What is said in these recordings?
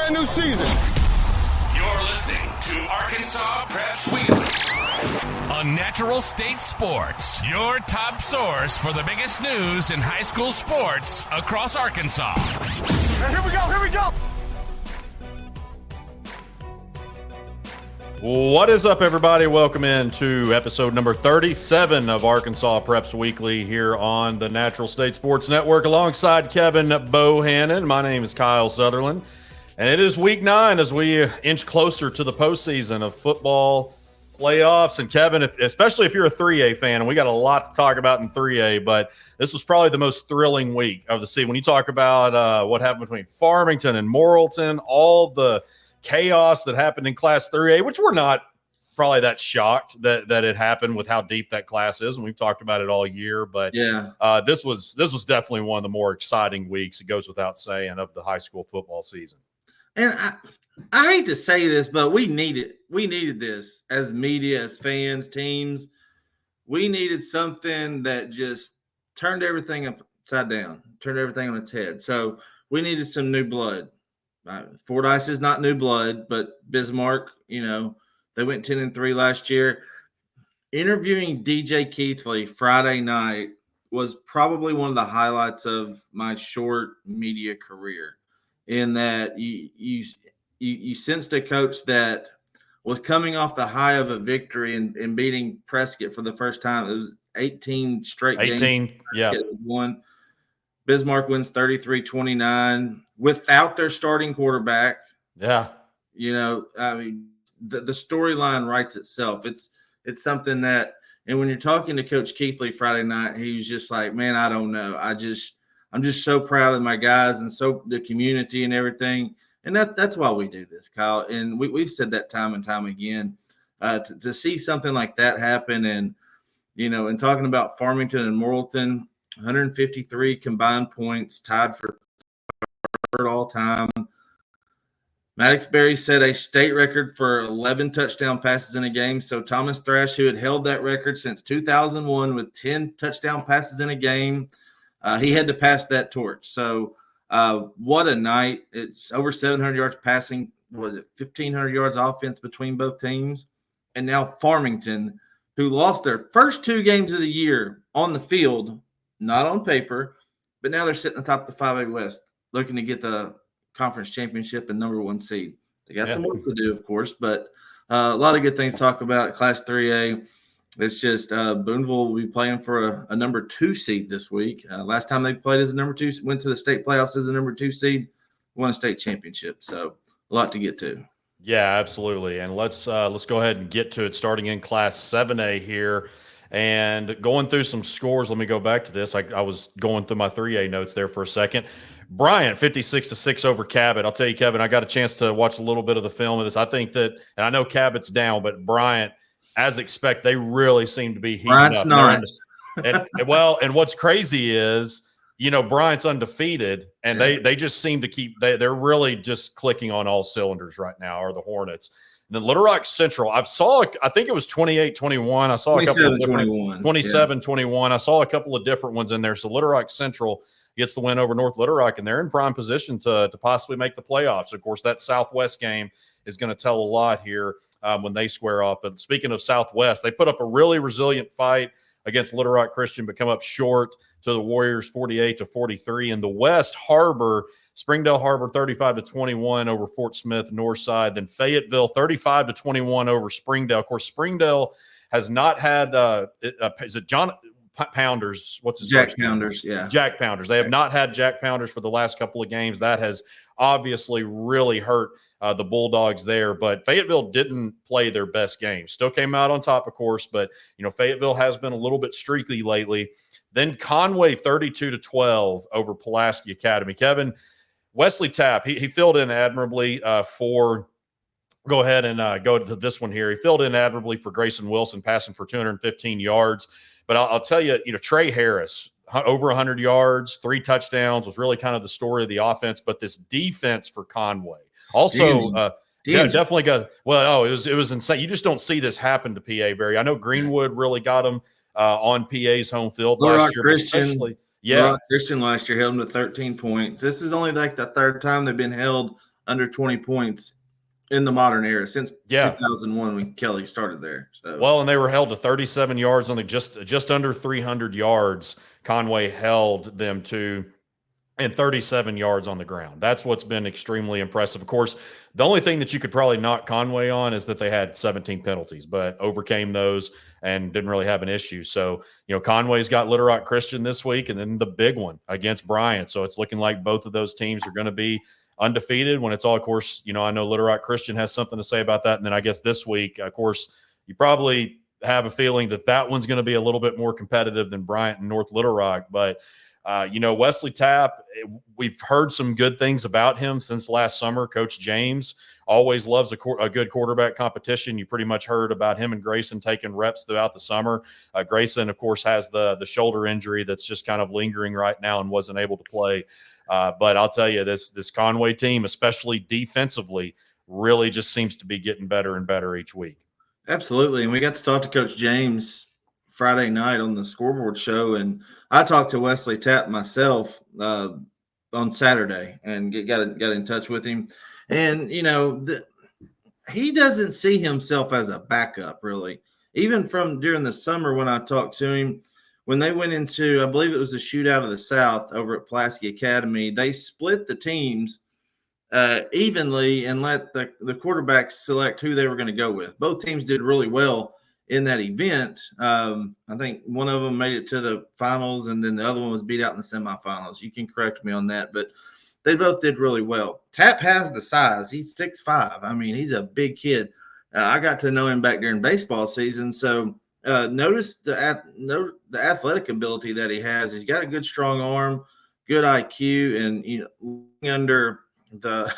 brand new season. You're listening to Arkansas Preps Weekly on Natural State Sports, your top source for the biggest news in high school sports across Arkansas. Here we go. What is up, everybody? Welcome in to episode number 37 of Arkansas Preps Weekly here on the Natural State Sports Network alongside Kevin Bohannon. My name is Kyle Sutherland, and it is week 9 as we inch closer to the postseason of football playoffs. And Kevin, especially if you're a 3A fan, and we got a lot to talk about in 3A, but this was probably the most thrilling week of the season. When you talk about what happened between Farmington and Morrilton, all the chaos that happened in Class 3A, which we're not probably that shocked that it happened with how deep that class is, and we've talked about it all year. But yeah, this was definitely one of the more exciting weeks, it goes without saying, of the high school football season. And I hate to say this, but we needed this as media, as fans, teams. We needed something that just turned everything upside down, turned everything on its head. So we needed some new blood. Fordyce is not new blood, but Bismarck, they went 10-3 last year. Interviewing DJ Keithley Friday night was probably one of the highlights of my short media career, in that you sensed a coach that was coming off the high of a victory and beating Prescott for the first time. It was 18 straight games. Yeah. Won. Bismarck wins 33-29 without their starting quarterback. Yeah. The storyline writes itself. It's something that, and when you're talking to Coach Keithley Friday night, he was just like, man, I don't know. I'm just so proud of my guys and so the community and everything. And that's why we do this, Kyle. And we've said that time and time again, to see something like that happen. And, and talking about Farmington and Morrilton, 153 combined points, tied for third all time. Maddox Berry set a state record for 11 touchdown passes in a game. So Thomas Thrash, who had held that record since 2001 with 10 touchdown passes in a game, he had to pass that torch. So what a night. It's over 700 yards passing. Was it 1,500 yards offense between both teams? And now Farmington, who lost their first 2 games of the year on the field, not on paper, but now they're sitting atop the 5A West, looking to get the conference championship and number 1 seed. They got some work to do, of course, but a lot of good things to talk about. Class 3A, it's just Booneville will be playing for a number 2 seed this week. Last time they played as a number 2, went to the state playoffs as a number 2 seed, won a state championship. So a lot to get to. Yeah, absolutely. And let's go ahead and get to it, starting in Class 7A here. And going through some scores, let me go back to this. I was going through my 3A notes there for a second. Bryant, 56-6 over Cabot. I'll tell you, Kevin, I got a chance to watch a little bit of the film of this. I think that, and I know Cabot's down, but Bryant, as expected, they really seem to be heating Bryant's up. Not. And what's crazy is, Bryant's undefeated, and they just seem to they're really just clicking on all cylinders right now, are the Hornets. And then Little Rock Central, I think it was 28-21. I saw a couple of different 27-21. I saw a couple of different ones in there. So Little Rock Central gets the win over North Little Rock, and they're in prime position to possibly make the playoffs. Of course, that Southwest game is going to tell a lot here when they square off. But speaking of Southwest, they put up a really resilient fight against Little Rock Christian, but come up short to the Warriors 48-43. In the West, Springdale Harbor 35-21 over Fort Smith Northside. Then Fayetteville 35-21 over Springdale. Of course, Springdale has not had is it John Pounders? What's his Jack Pounders? Yeah, Jack Pounders. They have not had Jack Pounders for the last couple of games. That has obviously really hurt the Bulldogs there. But Fayetteville didn't play their best game. Still came out on top, of course, but Fayetteville has been a little bit streaky lately. Then Conway 32-12 over Pulaski Academy. Kevin, Wesley Tapp, he filled in admirably for – go ahead and go to this one here. He filled in admirably for Grayson Wilson, passing for 215 yards. But I'll tell you, Trey Harris, over 100 yards, 3 touchdowns, was really kind of the story of the offense. But this defense for Conway also definitely got – it was insane. You just don't see this happen to PA very – I know Greenwood really got him on PA's home field last year. Christian last year held them to 13 points. This is only like the third time they've been held under 20 points in the modern era since Yeah. 2001 when Kelly started there. So Well, and they were held to 37 yards on the just under 300 yards. Conway held them to, and 37 yards on the ground. That's what's been extremely impressive. Of course, the only thing that you could probably knock Conway on is that they had 17 penalties, but overcame those and didn't really have an issue. So, Conway's got Little Rock Christian this week, and then the big one against Bryant. So it's looking like both of those teams are going to be undefeated when it's all, of course, I know Little Rock Christian has something to say about that. And then I guess this week, of course, you probably have a feeling that one's going to be a little bit more competitive than Bryant and North Little Rock. But, Wesley Tapp, we've heard some good things about him since last summer. Coach James always loves a good quarterback competition. You pretty much heard about him and Grayson taking reps throughout the summer. Grayson, of course, has the shoulder injury that's just kind of lingering right now and wasn't able to play. But I'll tell you, this Conway team, especially defensively, really just seems to be getting better and better each week. Absolutely. And we got to talk to Coach James Friday night on the Scoreboard show. And I talked to Wesley Tapp myself on Saturday and got in touch with him. And, he doesn't see himself as a backup, really. Even from during the summer when I talked to him, when they went into, I believe it was the shootout of the South over at Pulaski Academy, they split the teams evenly and let the quarterbacks select who they were going to go with. Both teams did really well in that event. I think one of them made it to the finals, and then the other one was beat out in the semifinals. You can correct me on that, but they both did really well. Tapp has the size. He's 6'5". I mean, he's a big kid. I got to know him back during baseball season, so notice the athletic ability that he has. He's got a good, strong arm, good IQ, and under the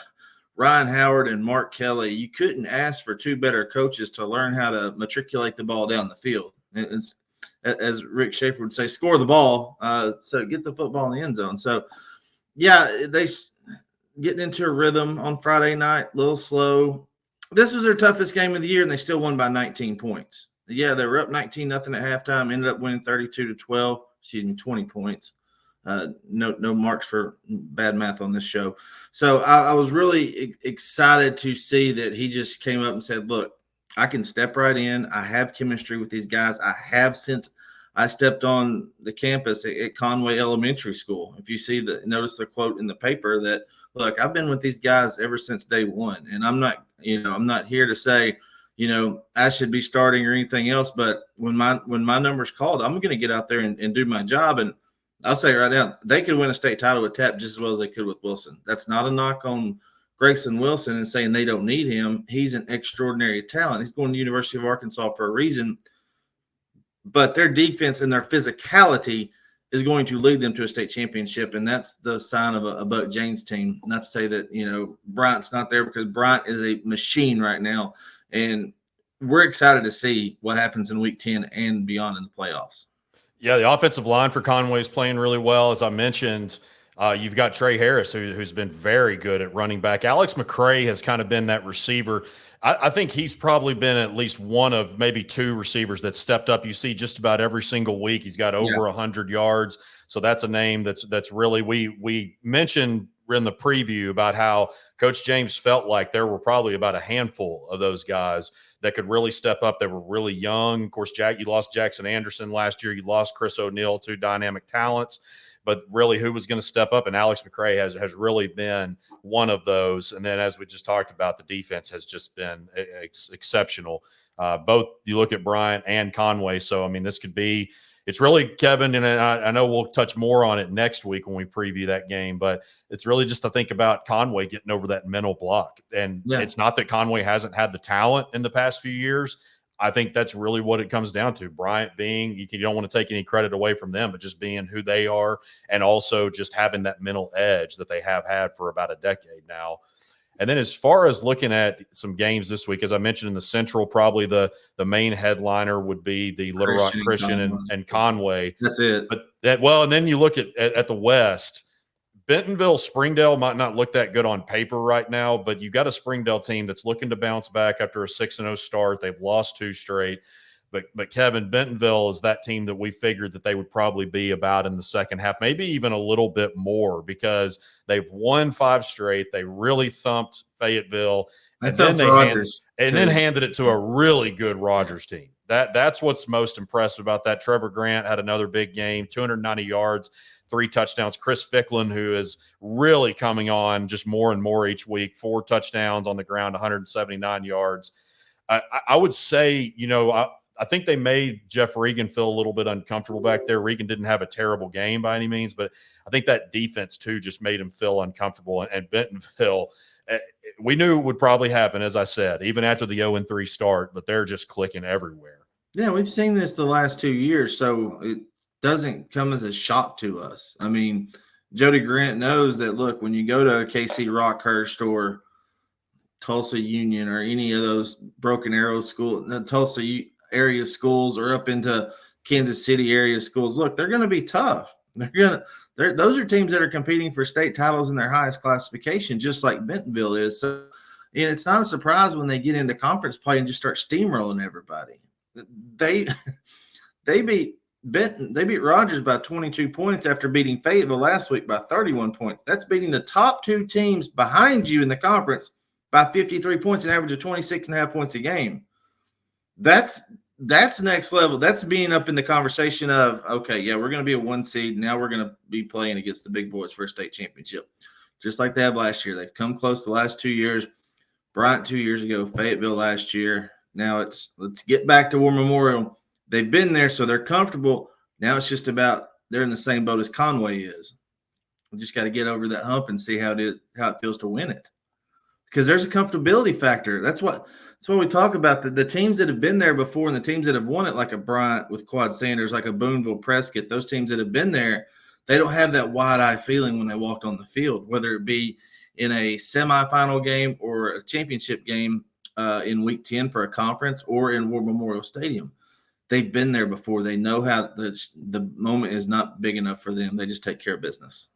Ryan Howard and Mark Kelly, you couldn't ask for two better coaches to learn how to matriculate the ball down the field. It's, as Rick Schaefer would say, score the ball, so get the football in the end zone. So, yeah, they getting into a rhythm on Friday night, a little slow. This was their toughest game of the year, and they still won by 19 points. Yeah, they were up 19-0 at halftime, ended up winning 32-12, 20 points. No marks for bad math on this show. So I was really excited to see that he just came up and said, look, I can step right in. I have chemistry with these guys. I have since I stepped on the campus at Conway Elementary School. If you notice the quote in the paper that, look, I've been with these guys ever since day one. And I'm not here to say, I should be starting or anything else. But when my number's called, I'm going to get out there and do my job. And I'll say right now, they could win a state title with Tapp just as well as they could with Wilson. That's not a knock on Grayson Wilson and saying they don't need him. He's an extraordinary talent. He's going to the University of Arkansas for a reason. But their defense and their physicality is going to lead them to a state championship, and that's the sign of a Buck James team. Not to say that, Bryant's not there, because Bryant is a machine right now, and we're excited to see what happens in Week 10 and beyond in the playoffs. Yeah, the offensive line for Conway is playing really well. As I mentioned, you've got Trey Harris, who's been very good at running back. Alex McCray has kind of been that receiver. I think he's probably been at least one of maybe two receivers that stepped up. You see just about every single week he's got over 100 yards. So that's a name that's really, we mentioned in the preview about how Coach James felt like there were probably about a handful of those guys that could really step up. They were really young. Of course, you lost Jackson Anderson last year. You lost Chris O'Neill, two dynamic talents. But really, who was going to step up? And Alex McCray has really been one of those. And then, as we just talked about, the defense has just been exceptional. Both you look at Bryant and Conway. So, I mean, this could be – it's really, Kevin, and I know we'll touch more on it next week when we preview that game, but it's really just to think about Conway getting over that mental block. And it's not that Conway hasn't had the talent in the past few years. I think that's really what it comes down to. Bryant being, you don't want to take any credit away from them, but just being who they are, and also just having that mental edge that they have had for about a decade now. And then as far as looking at some games this week, as I mentioned in the Central, probably the main headliner would be the Little Rock Christian and Conway. That's it. But and then you look at the West. Bentonville, Springdale might not look that good on paper right now, but you got a Springdale team that's looking to bounce back after a 6-0 start. They've lost 2 straight. But Kevin, Bentonville is that team that we figured that they would probably be about in the second half, maybe even a little bit more, because they've won 5 straight. They really thumped Fayetteville, and then handed it to a really good Rogers team. That's what's most impressive about that. Trevor Grant had another big game, 290 yards, 3 touchdowns. Chris Ficklin, who is really coming on just more and more each week, 4 touchdowns on the ground, 179 yards. I would say, I think they made Jeff Regan feel a little bit uncomfortable back there. Regan didn't have a terrible game by any means, but I think that defense too just made him feel uncomfortable. And Bentonville, we knew it would probably happen, as I said, even after the 0-3 start, but they're just clicking everywhere. Yeah, we've seen this the last 2 years, so it doesn't come as a shock to us. I mean, Jody Grant knows that, look, when you go to KC Rockhurst or Tulsa Union or any of those Broken Arrow schools, the Tulsa area schools, or up into Kansas City area schools, look, they're going to be tough. Those are teams that are competing for state titles in their highest classification, just like Bentonville is. So, and it's not a surprise when they get into conference play and just start steamrolling everybody. They beat Rogers by 22 points after beating Fayetteville last week by 31 points. That's beating the top 2 teams behind you in the conference by 53 points, an average of 26.5 points a game. That's next level. That's being up in the conversation of, okay, yeah, we're going to be a 1 seed. Now we're going to be playing against the big boys for a state championship, just like they have last year. They've come close the last 2 years. Bryant 2 years ago, Fayetteville last year. Now let's get back to War Memorial. They've been there, so they're comfortable. Now it's just about they're in the same boat as Conway is. We just got to get over that hump and see how it feels to win it. Because there's a comfortability factor. That's what we talk about. The teams that have been there before and the teams that have won it, like a Bryant with Quad Sanders, like a Boonville Prescott, those teams that have been there, they don't have that wide-eye feeling when they walked on the field, whether it be in a semifinal game or a championship game in Week 10 for a conference or in War Memorial Stadium. They've been there before. They know how the moment is not big enough for them. They just take care of business.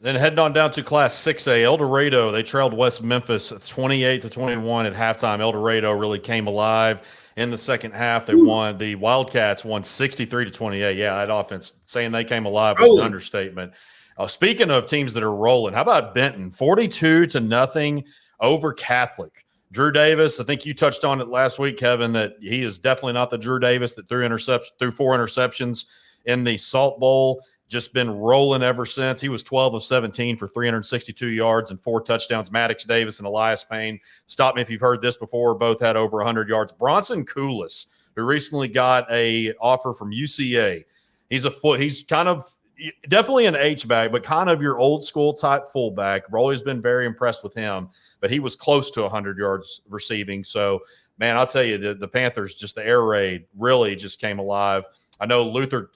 Then heading on down to Class 6A, El Dorado, they trailed West Memphis 28-21 at halftime. El Dorado really came alive in the second half. They won. The Wildcats won 63-28. Yeah, that offense, saying they came alive was an understatement. Speaking of teams that are rolling, how about Benton? 42-0 over Catholic. Drew Davis, I think you touched on it last week, Kevin, that he is definitely not the Drew Davis that threw 4 interceptions in the Salt Bowl. Just been rolling ever since. He was 12 of 17 for 362 yards and 4 touchdowns. Maddox Davis and Elias Payne. Stop me if you've heard this before. Both had over 100 yards. Bronson Koulis, who recently got a offer from UCA. He's kind of definitely an H-back, but kind of your old school type fullback. I've always been very impressed with him, but he was close to 100 yards receiving. So, man, I'll tell you, the Panthers, just the air raid really just came alive. I know Luther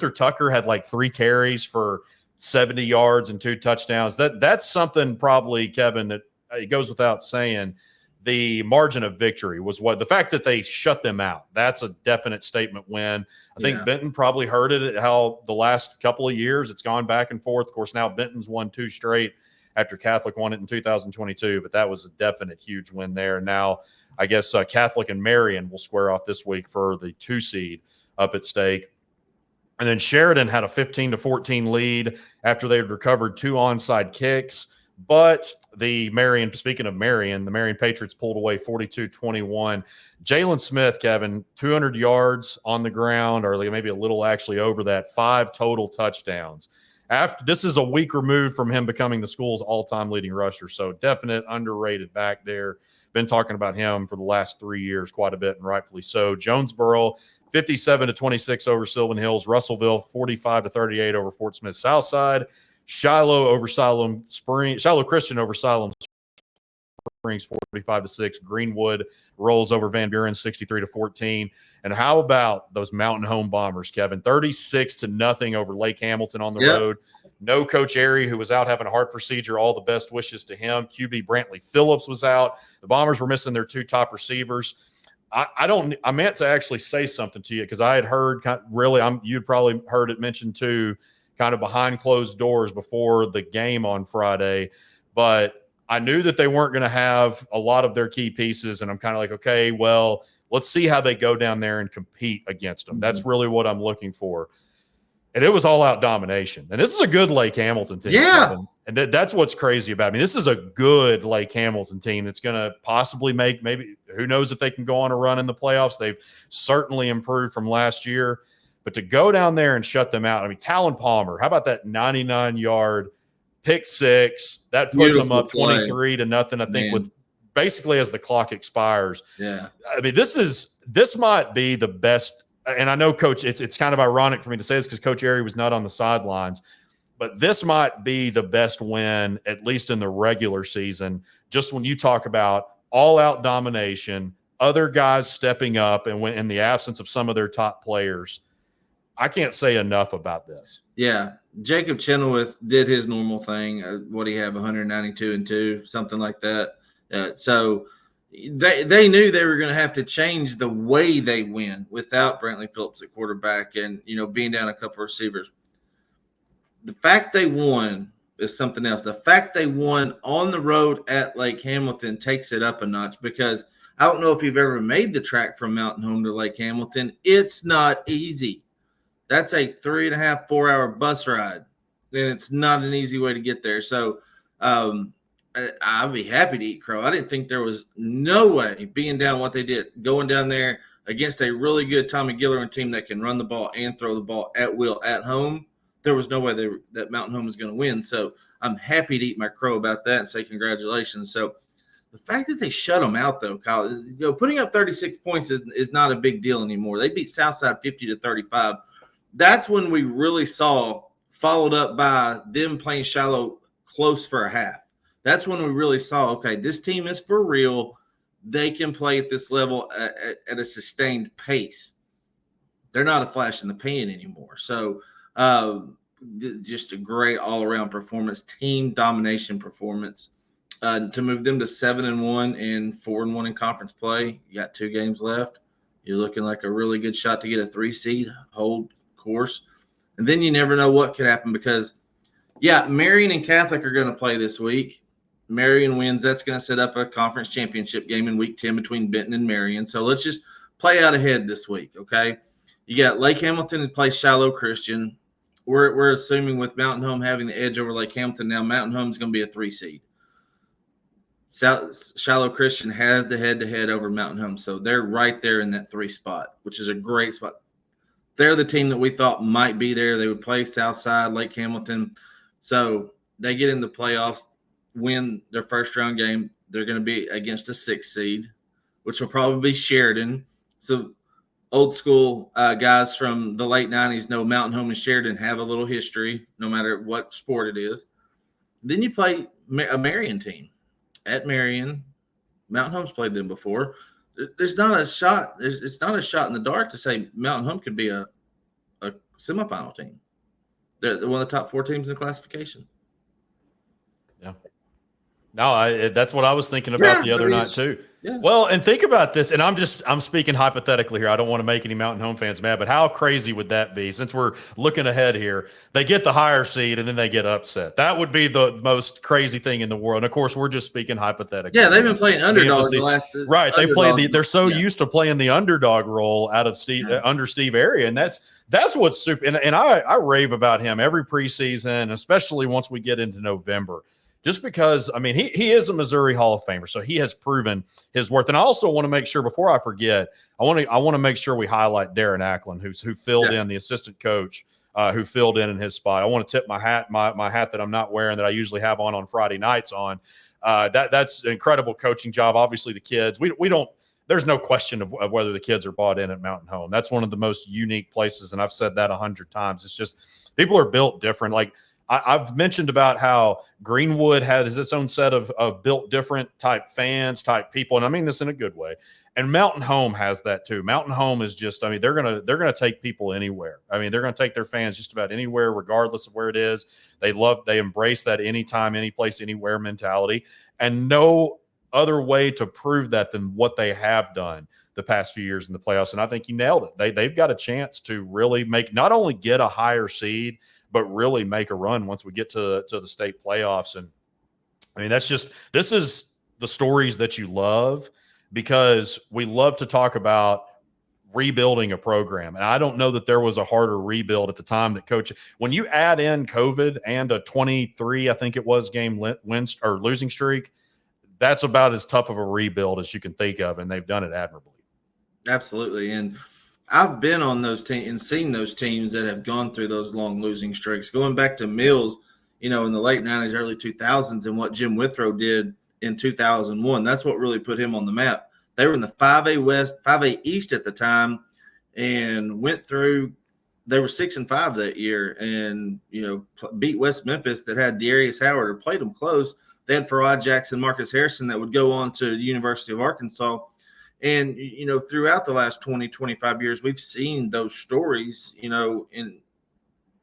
Tucker had like 3 carries for 70 yards and 2 touchdowns. That's something probably, Kevin, that it goes without saying. The margin of victory was the fact that they shut them out. That's a definite statement win. I think Benton probably heard it, how the last couple of years it's gone back and forth. Of course, now Benton's won 2 straight after Catholic won it in 2022, but that was a definite huge win there. Now, I guess Catholic and Marion will square off this week for the 2 seed up at stake. And then Sheridan had a 15-14 lead after they had recovered 2 onside kicks. But speaking of Marion, the Marion Patriots pulled away 42-21. Jalen Smith, Kevin, 200 yards on the ground, or maybe a little actually over that, 5 total touchdowns. This is a week removed from him becoming the school's all-time leading rusher, so definite underrated back there. Been talking about him for the last 3 years quite a bit, and rightfully so. Jonesboro, 57-26 over Sylvan Hills. Russellville, 45-38 over Fort Smith Southside. Shiloh Christian over Siloam Springs, 45-6. Greenwood rolls over Van Buren, 63-14. And how about those Mountain Home Bombers, Kevin? 36-0 over Lake Hamilton on the road. No Coach Airy, who was out having a heart procedure. All the best wishes to him. QB Brantley Phillips was out. The Bombers were missing their 2 top receivers. I meant to actually say something to you because I had heard you'd probably heard it mentioned too, kind of behind closed doors before the game on Friday. But I knew that they weren't going to have a lot of their key pieces, and I'm kind of like, okay, well, let's see how they go down there and compete against them. That's really what I'm looking for. And it was all-out domination. And this is a good Lake Hamilton team. Yeah. Kevin. And that's what's crazy about it. I mean, this is a good Lake Hamilton team that's going to possibly make maybe – who knows if they can go on a run in the playoffs. They've certainly improved from last year. But to go down there and shut them out – I mean, Talon Palmer, how about that 99-yard pick six? That puts them up 23-0, I think, with basically as the clock expires. Yeah. I mean, this might be the best – and I know, Coach, it's kind of ironic for me to say this because Coach Airy was not on the sidelines, but this might be the best win, at least in the regular season, just when you talk about all-out domination, other guys stepping up, and when in the absence of some of their top players. I can't say enough about this. Yeah. Jacob Chenoweth did his normal thing. What do you have, 192-2, something like that. So they knew they were going to have to change the way they win without Brantley Phillips at quarterback and, being down a couple of receivers. The fact they won is something else. The fact they won on the road at Lake Hamilton takes it up a notch, because I don't know if you've ever made the track from Mountain Home to Lake Hamilton. It's not easy. That's a 3.5, 4-hour bus ride, and it's not an easy way to get there. So I'd be happy to eat crow. I didn't think there was no way, being down what they did, going down there against a really good Tommy Gillerin team that can run the ball and throw the ball at will at home. There was no way that Mountain Home was going to win. So I'm happy to eat my crow about that and say congratulations. So the fact that they shut them out, though, Kyle, putting up 36 points is not a big deal anymore. They beat Southside 50-35. That's when we really saw, followed up by them playing Shiloh close for a half. That's when we really saw, okay, this team is for real. They can play at this level at a sustained pace. They're not a flash in the pan anymore. So just a great all-around performance, team domination performance. To move them to 7-1 and 4-1 in conference play, you got 2 games left. You're looking like a really good shot to get a 3 seed, hold course. And then you never know what could happen, because, Marion and Catholic are going to play this week. Marion wins. That's going to set up a conference championship game in week 10 between Benton and Marion. So let's just play out ahead this week, okay? You got Lake Hamilton to play Shiloh Christian. We're assuming with Mountain Home having the edge over Lake Hamilton now, Mountain Home is going to be a 3 seed. Shiloh Christian has the head-to-head over Mountain Home. So they're right there in that 3 spot, which is a great spot. They're the team that we thought might be there. They would play Southside, Lake Hamilton. So they get in the playoffs, win their first-round game. They're going to be against a 6 seed, which will probably be Sheridan. So old school guys from the late 90s know Mountain Home and Sheridan have a little history, no matter what sport it is. Then you play a Marion team at Marion. Mountain Home's played them before. There's not a shot. It's not a shot in the dark to say Mountain Home could be a semifinal team. They're one of the top 4 teams in the classification. Yeah. No, that's what I was thinking about the other night too. Yeah. Well, and think about this, and I'm speaking hypothetically here. I don't want to make any Mountain Home fans mad, but how crazy would that be? Since we're looking ahead here, they get the higher seed and then they get upset. That would be the most crazy thing in the world. And of course, we're just speaking hypothetically. Yeah, they've been playing underdog the last. Right, they play they're so used to playing the underdog role out of under Steve Area, and that's what's super. And I rave about him every preseason, especially once we get into November. Just because, I mean, he is a Missouri Hall of Famer, so he has proven his worth. And I also want to make sure, before I forget, I want to make sure we highlight Darren Ackland, who filled in, the assistant coach, who filled in his spot. I want to tip my hat, my hat that I'm not wearing that I usually have on Friday nights on. That's an incredible coaching job. Obviously, the kids, we don't. There's no question of whether the kids are bought in at Mountain Home. That's one of the most unique places, and I've said that 100 times. It's just people are built different. Like I've mentioned about how Greenwood has its own set of built different type fans, type people, and I mean this in a good way. And Mountain Home has that too. Mountain Home is just, I mean, they're gonna take people anywhere. I mean, they're gonna take their fans just about anywhere, regardless of where it is. They embrace that anytime, any place, anywhere mentality, and no other way to prove that than what they have done the past few years in the playoffs. And I think you nailed it. They've got a chance to really not only get a higher seed, but really make a run once we get to the state playoffs. And I mean, this is the stories that you love, because we love to talk about rebuilding a program. And I don't know that there was a harder rebuild at the time that coach, when you add in COVID and a 23, I think it was, game win or losing streak, that's about as tough of a rebuild as you can think of. And they've done it admirably. Absolutely. And I've been on those teams and seen those teams that have gone through those long losing streaks, going back to Mills, in the late 90s, early 2000s, and what Jim Withrow did in 2001. That's what really put him on the map. They were in the 5A East at the time, and went through. They were 6-5 that year, and beat West Memphis that had Darius Howard, or played them close. They had Farad Jackson, Marcus Harrison that would go on to the University of Arkansas. And throughout the last 20, 25 years, we've seen those stories, in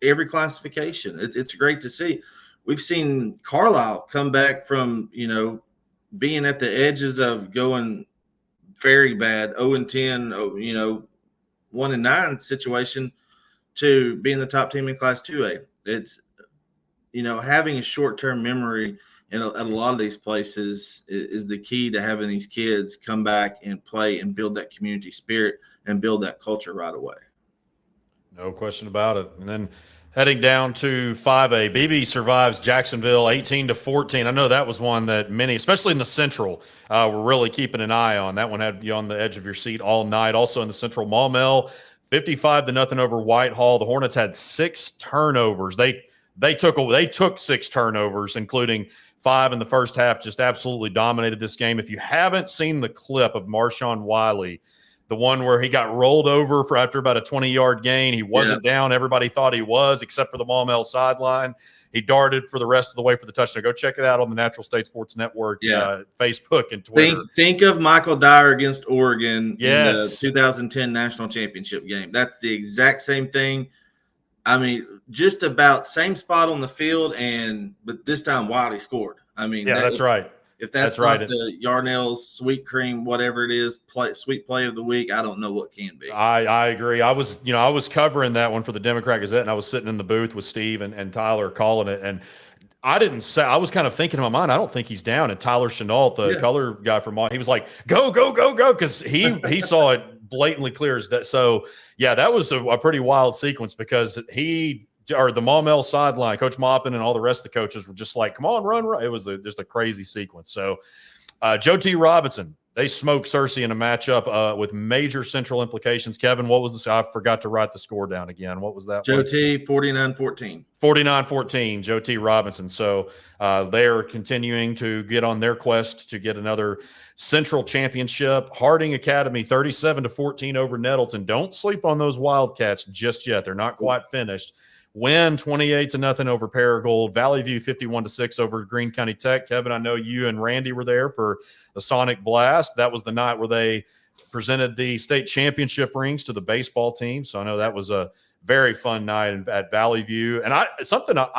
every classification. It's great to see. We've seen Carlisle come back from being at the edges of going very bad, 0-10, 1-9 situation, to being the top team in Class 2A. It's, having a short-term memory at a lot of these places is the key to having these kids come back and play and build that community spirit and build that culture right away. No question about it. And then heading down to 5A, BB survives Jacksonville 18-14. I know that was one that many, especially in the Central, were really keeping an eye on. That one had you on the edge of your seat all night. Also in the Central, Maumelle 55-0 over Whitehall. The Hornets had 6 turnovers. They took 6 turnovers, including 5 in the first half. Just absolutely dominated this game. If you haven't seen the clip of Marshawn Wiley, the one where he got rolled over after about a 20-yard gain, he wasn't down. Everybody thought he was, except for the Maumelle sideline. He darted for the rest of the way for the touchdown. Go check it out on the Natural State Sports Network, Facebook and Twitter. Think of Michael Dyer against Oregon in the 2010 National Championship game. That's the exact same thing. I mean, just about same spot on the field, but this time Wiley scored. I mean, that's right. If that's not right, the Yarnell's sweet cream, whatever it is, sweet play of the week, I don't know what can be. I agree. I was covering that one for the Democrat Gazette, and I was sitting in the booth with Steve and Tyler calling it, and I was kind of thinking in my mind, I don't think he's down. And Tyler Chenault, the color guy from he was like, go, because he saw it blatantly clear as that. So that was a pretty wild sequence, because the Maumelle sideline, Coach Maupin and all the rest of the coaches were just like, come on, run. It was just a crazy sequence. So Joe T. Robinson, they smoked Searcy in a matchup with major Central implications. Kevin, what was I forgot to write the score down again. What was that? Joe T. 49-14. 49-14, Joe T. Robinson. So they're continuing to get on their quest to get another Central championship. Harding Academy 37-14 over Nettleton. Don't sleep on those Wildcats just yet. They're not quite finished. Win 28-0 over Paragould. Valley View 51-6 over Greene County Tech. Kevin, I know you and Randy were there for the Sonic Blast. That was the night where they presented the state championship rings to the baseball team. So I know that was a very fun night at Valley View. And I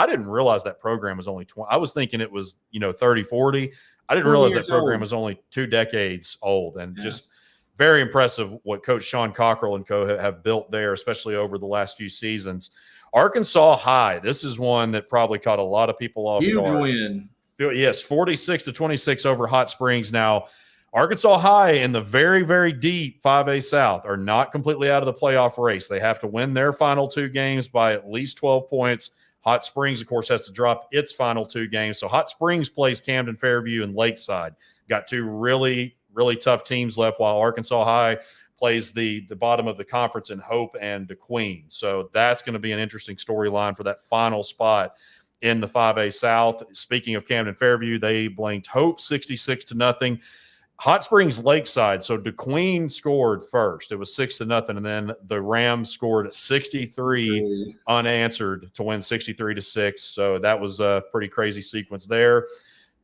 didn't realize that program was only 20. I was thinking it was 30-40. I didn't realize that program was only 2 decades old, and just very impressive what Coach Sean Cockrell and co have built there, especially over the last few seasons. Arkansas High, this is one that probably caught a lot of people off guard. Huge win. Yes, 46-26 over Hot Springs. Now, Arkansas High in the very, very deep 5A South are not completely out of the playoff race. They have to win their final 2 games by at least 12 points. Hot Springs, of course, has to drop its final 2 games. So Hot Springs plays Camden, Fairview, and Lakeside. Got 2 really, really tough teams left, while Arkansas High plays the bottom of the conference in Hope and DeQueen. So that's going to be an interesting storyline for that final spot in the 5A South. Speaking of Camden Fairview, they blanked Hope 66-0. Hot Springs Lakeside. So DeQueen scored first. It was 6-0, and then the Rams scored 63 unanswered to win 63-6. So that was a pretty crazy sequence there.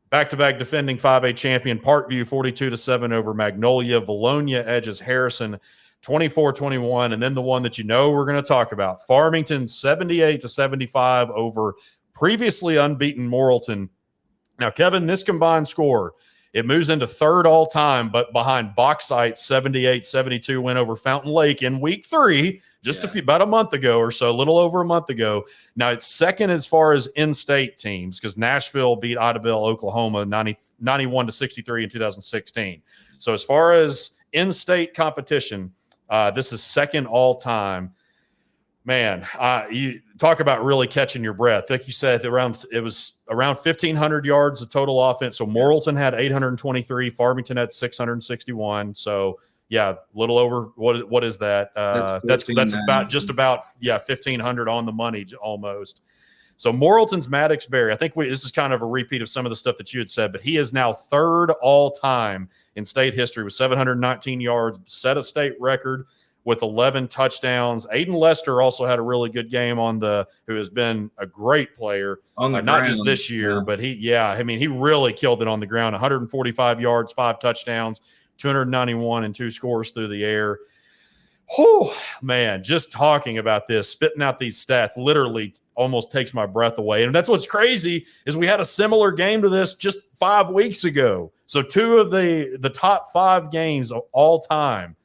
Back-to-back defending 5A champion Parkview 42-7 over Magnolia. Valonia edges Harrison 24-21. And then the one that we're going to talk about, Farmington 78-75 over previously unbeaten Morrilton. Now, Kevin, this combined score It moves into third all time, but behind Bauxite's 78-72 win over Fountain Lake in week 3, about a month ago or so, a little over a month ago. Now it's second as far as in-state teams because Nashville beat Idabel, Oklahoma 91-63 in 2016. So as far as in-state competition, this is second all time. Man, you talk about really catching your breath. Like you said, it was around 1,500 yards of total offense. So Morrilton had 823, Farmington had 661. So yeah, a little over. What is that? That's about 1,500 on the money almost. So Morrilton's Maddox Berry. I think this is kind of a repeat of some of the stuff that you had said, but he is now third all time in state history with 719 yards, set a state record with 11 touchdowns. Aiden Lester also had a really good game who has been a great player, not just this year, but he really killed it on the ground. 145 yards, 5 touchdowns, 291 and 2 scores through the air. Oh, man, just talking about this, spitting out these stats literally almost takes my breath away. And that's what's crazy is we had a similar game to this just 5 weeks ago. So 2 of the top 5 games of all time,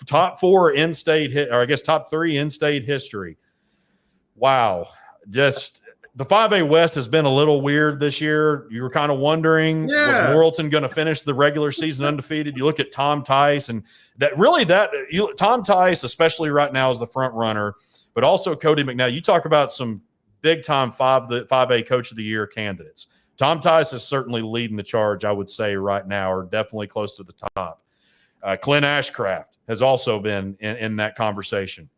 top 4 in-state, or I guess top 3 in-state history. Wow. Just the 5A West has been a little weird this year. You were kind of wondering, was Morrilton going to finish the regular season undefeated? You look at Tom Tice, and Tom Tice, especially right now, is the front runner, but also Cody McNabb. You talk about some big-time 5A Coach of the Year candidates. Tom Tice is certainly leading the charge, I would say, right now, or definitely close to the top. Clint Ashcraft has also been in that conversation.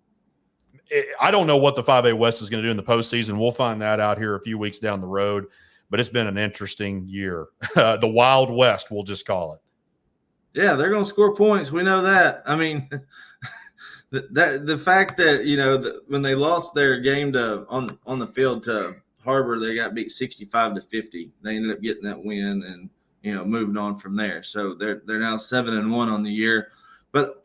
I don't know what the 5A West is going to do in the postseason. We'll find that out here a few weeks down the road, but it's been an interesting year. The Wild West, we'll just call it. Yeah, they're going to score points. We know that. I mean, the fact that, when they lost their game on the field to Harbor, they got beat 65-50. They ended up getting that win and, moving on from there. So they're now 7-1 on the year. But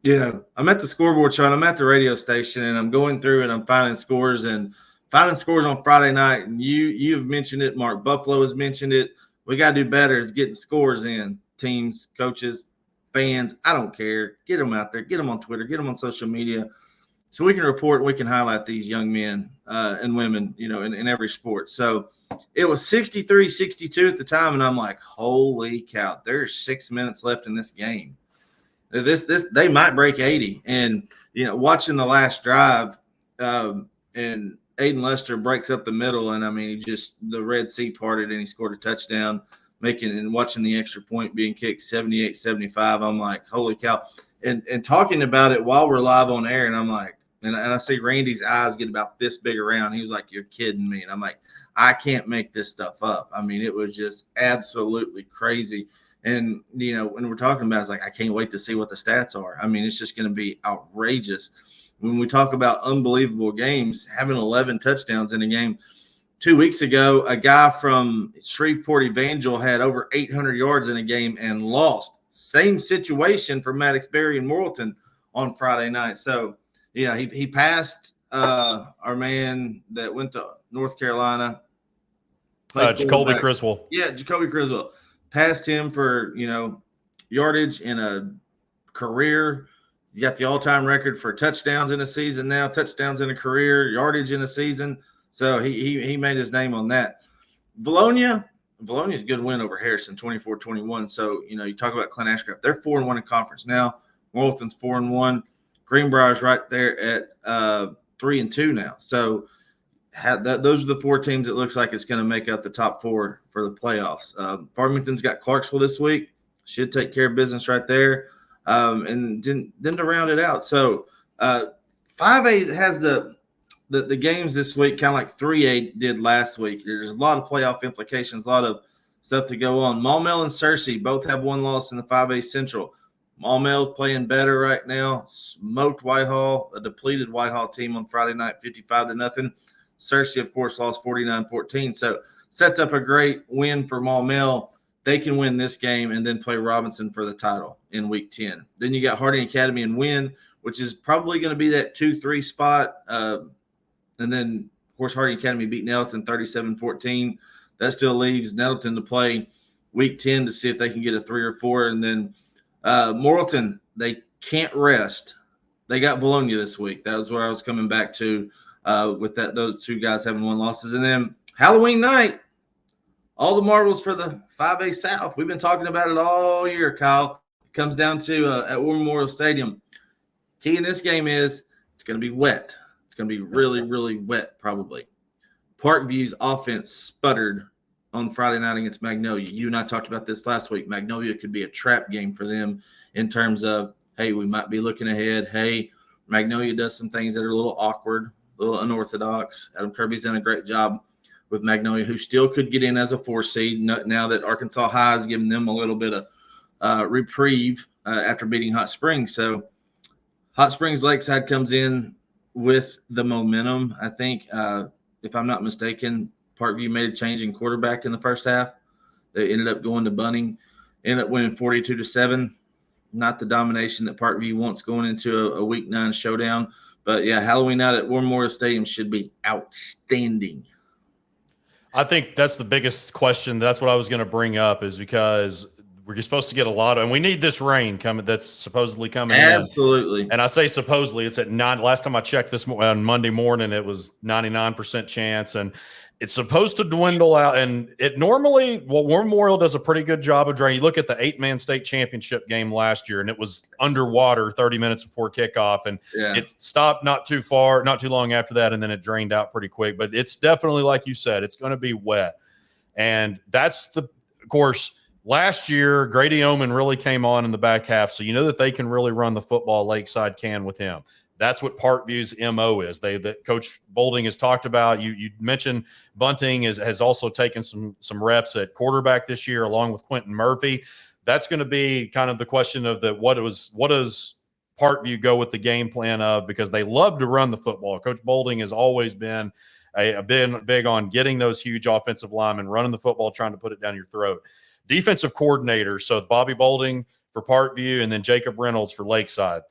I'm at the scoreboard, Sean. I'm at the radio station, and I'm going through and I'm finding scores on Friday night. And you've mentioned it. Mark Buffalo has mentioned it. We got to do better is getting scores in. Teams, coaches, fans, I don't care. Get them out there. Get them on Twitter. Get them on social media so we can report and we can highlight these young men and women, in every sport. So it was 63-62 at the time, and I'm like, holy cow, there's 6 minutes left in this game. They might break 80. And, watching the last drive and Aiden Lester breaks up the middle. And the Red Sea parted and he scored a touchdown, watching the extra point being kicked 78-75. I'm like, holy cow. And talking about it while we're live on air. And I'm like, and I see Randy's eyes get about this big around. He was like, you're kidding me. And I'm like, I can't make this stuff up. It was just absolutely crazy. And, when we're talking about it, it's like, I can't wait to see what the stats are. It's just going to be outrageous. When we talk about unbelievable games, having 11 touchdowns in a game. 2 weeks ago, a guy from Shreveport Evangel had over 800 yards in a game and lost. Same situation for Maddox Berry and Morrilton on Friday night. So, he passed our man that went to North Carolina. Jacoby Criswell. Yeah, Jacoby Criswell. Passed him for, yardage in a career. He's got the all-time record for touchdowns in a season now, touchdowns in a career, yardage in a season. So he made his name on that. Valonia's a good win over Harrison, 24-21. So, you talk about Clint Ashcraft. They're 4-1 in conference now. Morrilton's 4-1. Greenbrier's right there at 3-2 now. So those are the 4 teams it looks like it's going to make up the top 4 for the playoffs. Farmington's got Clarksville this week. Should take care of business right there. And then to round it out. So 5A has the games this week kind of like 3A did last week. There's a lot of playoff implications, a lot of stuff to go on. Maumelle and Searcy both have 1 loss in the 5A Central. Maumelle playing better right now. Smoked Whitehall, a depleted Whitehall team on Friday night, 55-0. Searcy, of course, lost 49-14. So sets up a great win for Maumelle. They can win this game and then play Robinson for the title in week 10. Then you got Harding Academy and Wynn, which is probably going to be that 2-3 spot. And then, of course, Harding Academy beat Nettleton 37-14. That still leaves Nettleton to play week 10 to see if they can get a 3 or 4. And then Morrilton, they can't rest. They got Bologna this week. That was where I was coming back to with those two guys having 1 losses. And then Halloween night, all the marbles for the 5A South. We've been talking about it all year, Kyle. It comes down to at War Memorial Stadium. Key in this game is it's going to be wet. It's going to be really, really wet probably. Parkview's offense sputtered on Friday night against Magnolia. You and I talked about this last week. Magnolia could be a trap game for them in terms of, hey, we might be looking ahead. Hey, Magnolia does some things that are a little awkward, a little unorthodox. Adam Kirby's done a great job with Magnolia, who still could get in as a 4 seed now that Arkansas High has given them a little bit of reprieve after beating Hot Springs. So Hot Springs Lakeside comes in with the momentum. I think, if I'm not mistaken, Parkview made a change in quarterback in the first half. They ended up going to Bunning, ended up winning 42-7. Not the domination that Parkview wants going into a Week 9 showdown. But, yeah, Halloween night at War Memorial Stadium should be outstanding. I think that's the biggest question. That's what I was going to bring up, is because we're supposed to get a lot of – and we need this rain coming that's supposedly coming in. Absolutely. And I say supposedly, it's at 9. Last time I checked on Monday morning, it was 99% chance. And it's supposed to dwindle out. And it normally – well, War Memorial does a pretty good job of draining. You look at the 8-man state championship game last year, and it was underwater 30 minutes before kickoff. And it stopped not too long after that, and then it drained out pretty quick. But it's definitely, like you said, it's going to be wet. And that's of course – last year, Grady Oman really came on in the back half, so you know that they can really run the football. Lakeside can with him. That's what Parkview's MO is. That Coach Bolding has talked about. You mentioned Bunting has also taken some reps at quarterback this year, along with Quentin Murphy. That's going to be kind of the question of what does Parkview go with the game plan of, because they love to run the football. Coach Bolding has always been big on getting those huge offensive linemen, running the football, trying to put it down your throat. Defensive coordinators, so Bobby Bolding for Parkview and then Jacob Reynolds for Lakeside.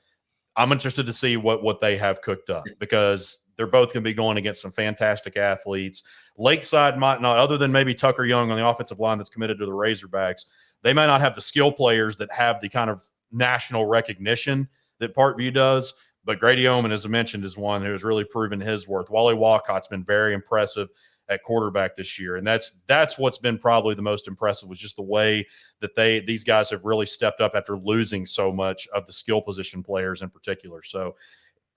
I'm interested to see what they have cooked up, because they're both going to be going against some fantastic athletes. Lakeside might not, other than maybe Tucker Young on the offensive line that's committed to the Razorbacks, they may not have the skill players that have the kind of national recognition that Parkview does. But Grady Oman, as I mentioned, is one who has really proven his worth. Wally Walcott's been very impressive at quarterback this year. And that's what's been probably the most impressive, was just the way that these guys have really stepped up after losing so much of the skill position players in particular. So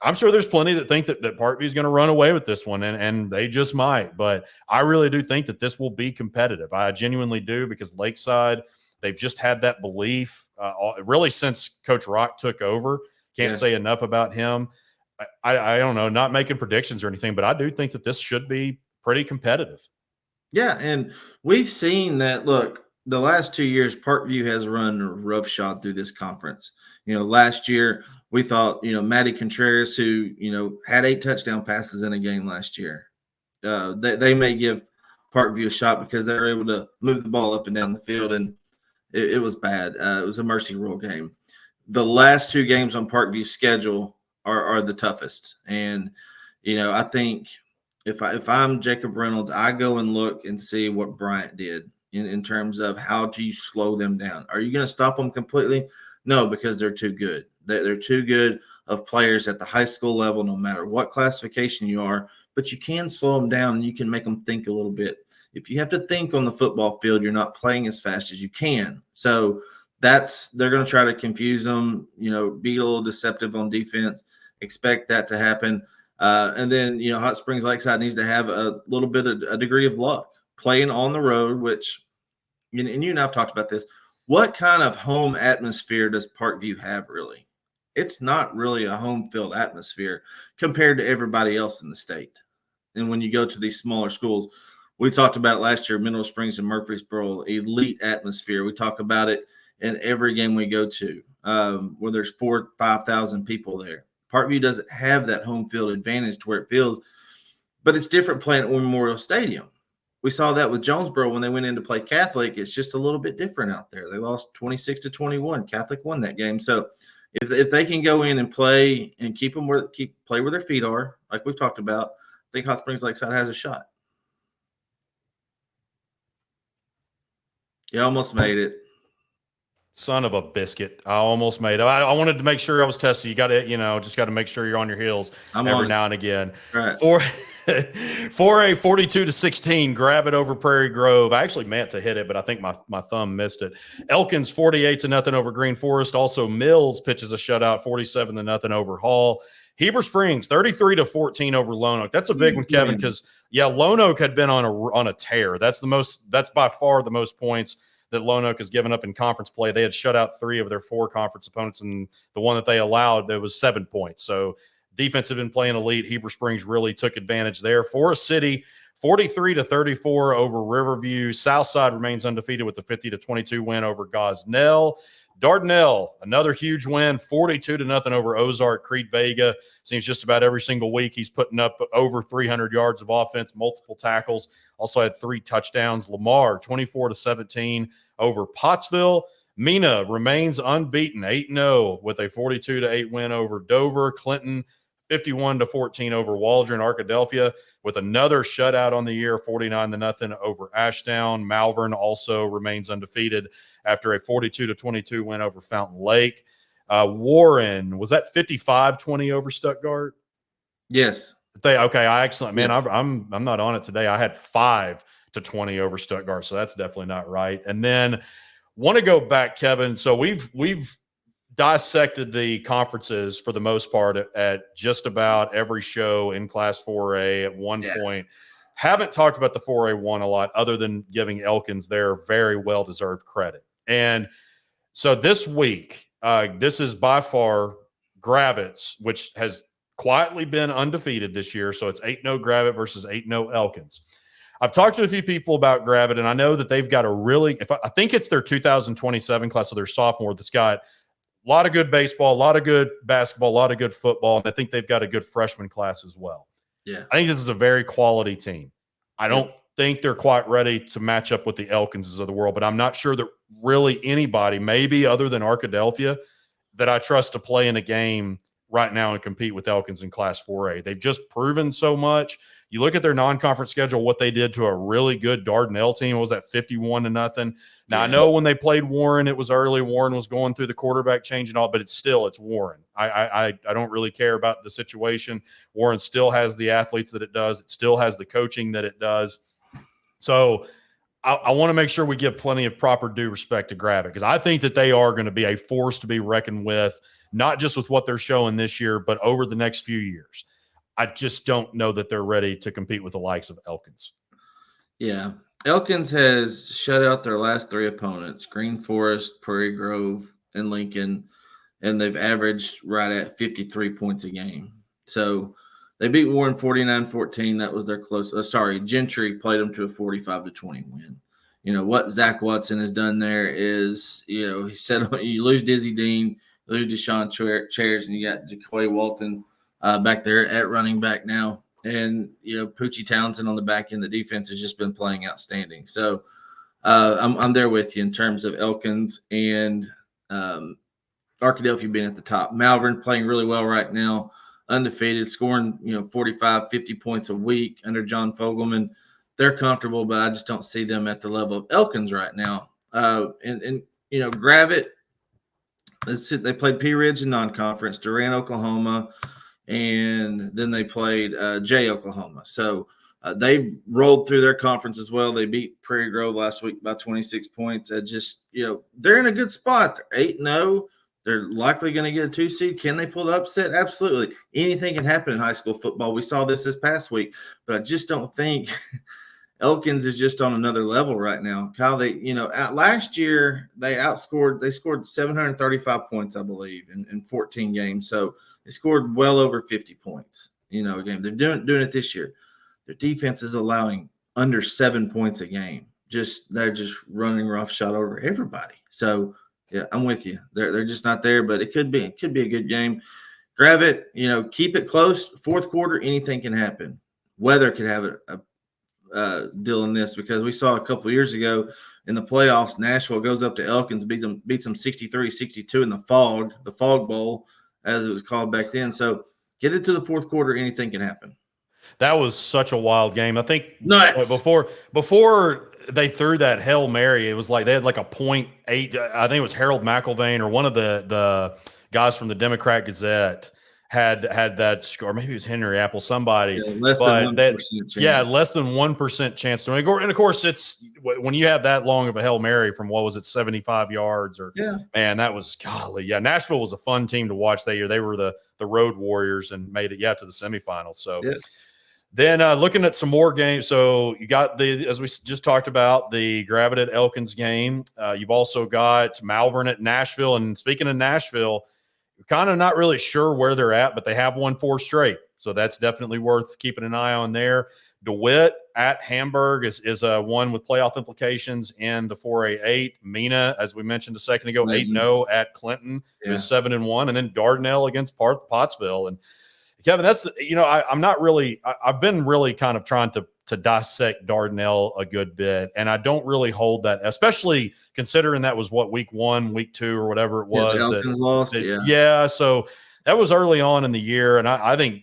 I'm sure there's plenty that think that Parkview is going to run away with this one, and they just might. But I really do think that this will be competitive. I genuinely do, because Lakeside, they've just had that belief really since Coach Rock took over. Can't say enough about him. I don't know, not making predictions or anything, but I do think that this should be pretty competitive. Yeah, and we've seen that. Look, the last 2 years, Parkview has run roughshod through this conference. Last year we thought, Matty Contreras, who, had 8 touchdown passes in a game last year, they may give Parkview a shot because they're able to move the ball up and down the field, and it was bad. It was a mercy rule game. The last 2 games on Parkview's schedule are the toughest, and I think if I'm Jacob Reynolds, I go and look and see what Bryant did in terms of how do you slow them down. Are you going to stop them completely? No, because they're too good. They're too good of players at the high school level, no matter what classification you are. But you can slow them down, and you can make them think a little bit. If you have to think on the football field, you're not playing as fast as you can. So they're going to try to confuse them, be a little deceptive on defense. Expect that to happen. And then, Hot Springs Lakeside needs to have a little bit of a degree of luck playing on the road, which, and you and I've talked about this. What kind of home atmosphere does Parkview have, really? It's not really a home field atmosphere compared to everybody else in the state. And when you go to these smaller schools, we talked about it last year, Mineral Springs and Murfreesboro, elite atmosphere. We talk about it in every game we go to, where there's 4,000 to 5,000 people there. Parkview doesn't have that home field advantage to where it feels, but it's different playing at Memorial Stadium. We saw that with Jonesboro when they went in to play Catholic. It's just a little bit different out there. They lost 26-21. Catholic won that game. So if they can go in and play and play where their feet are, like we've talked about, I think Hot Springs Lakeside has a shot. You almost made it. Son of a biscuit. I almost made it. I wanted to make sure I was testing. You got to, just got to make sure you're on your heels every now and again. Right. For a 42-16, grab it over Prairie Grove. I actually meant to hit it, but I think my thumb missed it. Elkins 48-0 over Green Forest. Also, Mills pitches a shutout 47-0 over Hall. Heber Springs 33-14 over Lone Oak. That's a big one, Kevin, because Lone Oak had been on a tear. That's by far the most points that Lone Oak has given up in conference play. They had shut out 3 of their 4 conference opponents, and the one that they allowed, there was 7 points. So defense had been playing elite. Heber Springs really took advantage there. Forest City 43-34 over Riverview. Southside remains undefeated with the 50-22 win over Gosnell. Dardanelle, another huge win, 42-0 over Ozark. Creed Vega seems just about every single week he's putting up over 300 yards of offense, multiple tackles. Also had 3 touchdowns. Lamar, 24-17 over Pottsville. Mina remains unbeaten, 8-0 with a 42-8 win over Dover. Clinton, 51-14 over Waldron. Arkadelphia with another shutout on the year, 49-0 over Ashdown. Malvern also remains undefeated after a 42-22 win over Fountain Lake. Warren, was that 55-20 over Stuttgart? Yes. Excellent. Man, yes. I'm not on it today. I had 5-20 over Stuttgart, so that's definitely not right. And then want to go back, Kevin. So we've dissected the conferences for the most part at just about every show in Class 4A at one point. Haven't talked about the 4A1 a lot other than giving Elkins their very well-deserved credit. And so this week, this is by far Gravitz, which has quietly been undefeated this year. So it's 8-0 Gravett versus 8-0 Elkins. I've talked to a few people about Gravett, and I know that they've got I think it's their 2027 class, so their sophomore, that's got a lot of good baseball, a lot of good basketball, a lot of good football, and I think they've got a good freshman class as well. Yeah. I think this is a very quality team. I don't think they're quite ready to match up with the Elkinses of the world, but I'm not sure that really anybody, maybe other than Arkadelphia, that I trust to play in a game right now and compete with Elkins in Class 4A. They've just proven so much. You look at their non-conference schedule, what they did to a really good Dardanelle team. What was that, 51-0? Now, I know when they played Warren, it was early. Warren was going through the quarterback change and all, but it's Warren. I don't really care about the situation. Warren still has the athletes that it does. It still has the coaching that it does. So I want to make sure we give plenty of proper due respect to Gravett, because I think that they are going to be a force to be reckoned with, not just with what they're showing this year, but over the next few years. I just don't know that they're ready to compete with the likes of Elkins. Yeah. Elkins has shut out their last 3 opponents, Green Forest, Prairie Grove, and Lincoln, and they've averaged right at 53 points a game. So they beat Warren 49-14. That was their close. Gentry played them to a 45-20 win. What Zach Watson has done there is, he said you lose Dizzy Dean, lose Deshaun Chairs, and you got Jaquay Walton back there at running back now. And, Poochie Townsend on the back end, the defense has just been playing outstanding. So I'm there with you in terms of Elkins and Arkadelphia being at the top. Malvern playing really well right now, undefeated, scoring, 45, 50 points a week under John Fogelman. They're comfortable, but I just don't see them at the level of Elkins right now. Gravett, they played Pea Ridge in non-conference, Durant, Oklahoma, and then they played Jay, Oklahoma. So they've rolled through their conference as well. They beat Prairie Grove last week by 26 points. They're in a good spot. They're 8-0. They're likely going to get a 2 seed. Can they pull the upset? Absolutely. Anything can happen in high school football. We saw this past week, but I just don't think Elkins is just on another level right now. Kyle, last year they scored 735 points, I believe, in 14 games. So they scored well over 50 points, a game. They're doing it this year. Their defense is allowing under 7 points a game. They're just running roughshod over everybody. So yeah, I'm with you. They're just not there, but it could be a good game. Gravett, keep it close. Fourth quarter, anything can happen. Weather could have a deal in this, because we saw a couple of years ago in the playoffs, Nashville goes up to Elkins, beats them 63-62 in the Fog Bowl, as it was called back then. So get it to the fourth quarter, anything can happen. That was such a wild game. I think nuts. Before they threw that Hail Mary. It was like they had like a .8. I think it was Harold McIlvain or one of the guys from the Democrat Gazette had that score. Maybe it was Henry Apple, somebody. Yeah, less than 1% chance. Yeah, less than 1% chance to win. And of course, it's when you have that long of a Hail Mary from 75 yards or man, that was golly. Yeah, Nashville was a fun team to watch that year. They were the road warriors and made it to the semifinals. So then looking at some more games. So you got as we just talked about, the Gravett at Elkins game. You've also got Malvern at Nashville. And speaking of Nashville, you're kind of not really sure where they're at, but they have won 4 straight. So that's definitely worth keeping an eye on there. DeWitt at Hamburg is one with playoff implications in the 4A8. Mina, as we mentioned a second ago, 8-0 at Clinton, who's 7-1. And then Dardanelle against Pottsville. And Kevin, that's, I'm not really, I've been really kind of trying to dissect Dardanelle a good bit. And I don't really hold that, especially considering that was week 1, week 2, or whatever it was. So that was early on in the year. And I think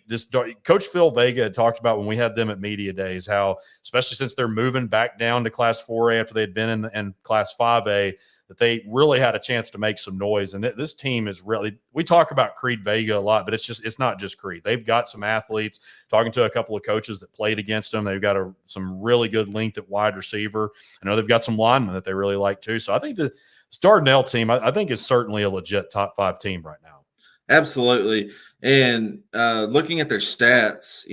Coach Phil Vega had talked about when we had them at Media Days, how, especially since they're moving back down to Class 4A after they'd been in Class 5A, that they really had a chance to make some noise. And this team is really, we talk about Creed Vega a lot, but it's not just Creed. They've got some athletes. Talking to a couple of coaches that played against them, they've got some really good length at wide receiver. I know they've got some linemen that they really like too. So I think the Dardanelle team, I think, is certainly a legit top 5 team right now. Absolutely. And looking at their stats,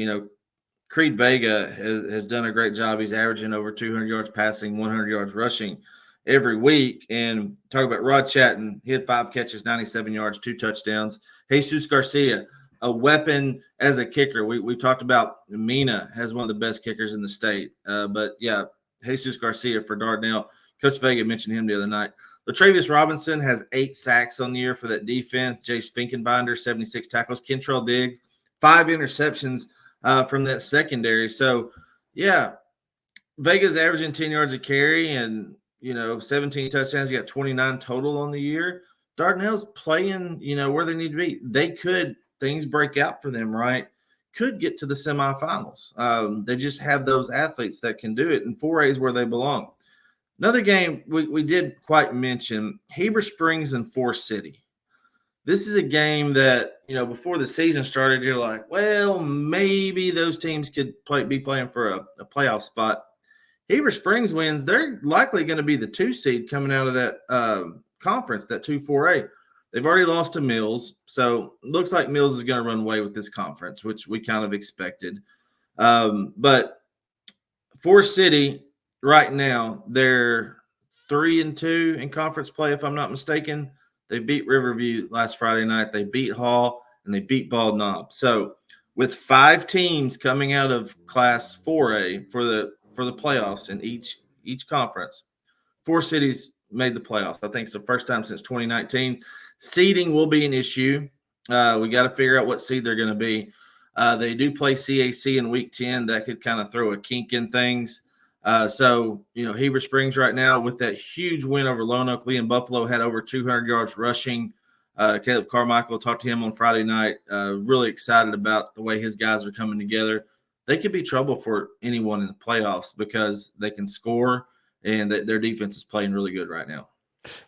Creed Vega has done a great job. He's averaging over 200 yards passing, 100 yards rushing every week. And talk about Rod Chatton, he had 5 catches, 97 yards, 2 touchdowns. Jesus Garcia, a weapon as a kicker. We talked about Mina has one of the best kickers in the state. But yeah, Jesus Garcia for Dardanelle. Coach Vega mentioned him the other night. Latravius Robinson has 8 sacks on the year for that defense. Jace Finkenbinder, 76 tackles. Kentrell Diggs, 5 interceptions from that secondary. So, yeah, Vega's averaging 10 yards a carry and, 17 touchdowns. He got 29 total on the year. Dardanelle's playing, where they need to be. Things break out for them, right? Could get to the semifinals. They just have those athletes that can do it, and 4A is where they belong. Another game we did quite mention, Heber Springs and Forest City. This is a game that, before the season started, you're like, well, maybe those teams could be playing for a playoff spot. Heber Springs wins. They're likely going to be the 2 seed coming out of that conference, that 2-4A. They've already lost to Mills, so it looks like Mills is going to run away with this conference, which we kind of expected. But Forest City – right now, they're 3-2 in conference play, if I'm not mistaken. They beat Riverview last Friday night. They beat Hall, and they beat Bald Knob. So with 5 teams coming out of Class 4A for the playoffs in each conference, 4 cities made the playoffs. I think it's the first time since 2019. Seeding will be an issue. We got to figure out what seed they're going to be. They do play CAC in Week 10. That could kind of throw a kink in things. So, Heber Springs right now with that huge win over Lone Oak. Lee and Buffalo had over 200 yards rushing. Caleb Carmichael, talked to him on Friday night. Really excited about the way his guys are coming together. They could be trouble for anyone in the playoffs because they can score and their defense is playing really good right now.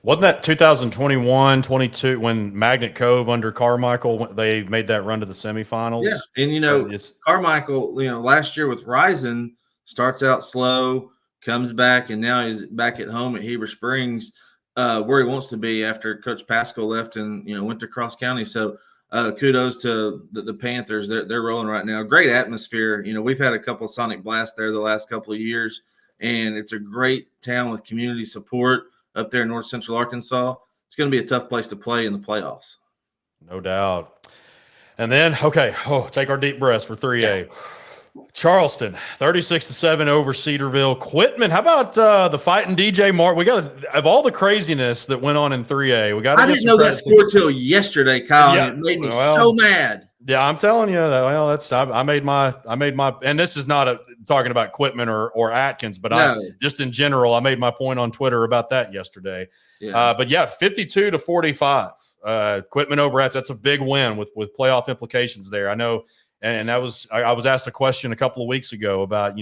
Wasn't that 2021-22 when Magnet Cove under Carmichael, they made that run to the semifinals? Yeah, and, Carmichael, last year with Rising – starts out slow, comes back, and now he's back at home at Heber Springs, where he wants to be after Coach Pascal left and went to Cross County. So kudos to the Panthers. They're rolling right now. Great atmosphere. We've had a couple of Sonic Blasts there the last couple of years, and it's a great town with community support up there in North Central Arkansas. It's going to be a tough place to play in the playoffs. No doubt. And then, take our deep breaths for 3A. Yeah. Charleston, 36-7 over Cedarville. Quitman, how about the fighting DJ Mark? We got of all the craziness that went on in 3A. I didn't know that score till yesterday, Kyle. Yeah, it made me so mad. Yeah, I'm telling you that. Well, that's I made my, and this is not talking about Quitman or Atkins, but I just in general, I made my point on Twitter about that yesterday. Yeah. But yeah, 52-45. Quitman over Atkins. That's a big win with playoff implications there. I know. And I was asked a question a couple of weeks ago about,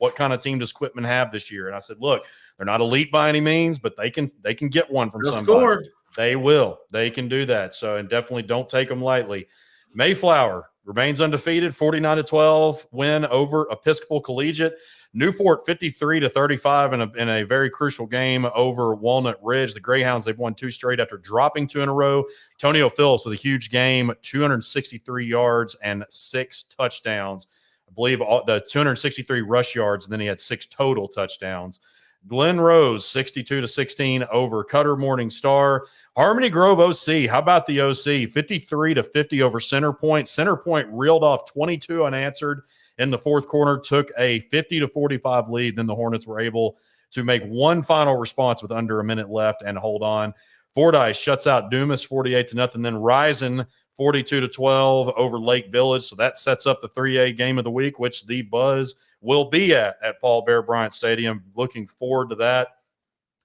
what kind of team does Quitman have this year? And I said, look, they're not elite by any means, but they can get one from somebody. Score. They will. They can do that. So, and definitely don't take them lightly. Mayflower remains undefeated, 49-12 win over Episcopal Collegiate. Newport 53-35 in a very crucial game over Walnut Ridge. The Greyhounds, they've won 2 straight after dropping 2 in a row. Tonio Phillips with a huge game, 263 yards and 6 touchdowns. I believe the 263 rush yards, and then he had 6 total touchdowns. Glen Rose 62-16 over Cutter Morning Star. Harmony Grove OC, how about the OC? 53-50 over Center Point. Center Point reeled off 22 unanswered in the fourth quarter, took a 50-45 lead. Then the Hornets were able to make one final response with under a minute left and hold on. Fordyce shuts out Dumas 48-0. Then Rising 42-12 over Lake Village. So that sets up the 3A game of the week, which the Buzz will be at Paul Bear Bryant Stadium. Looking forward to that.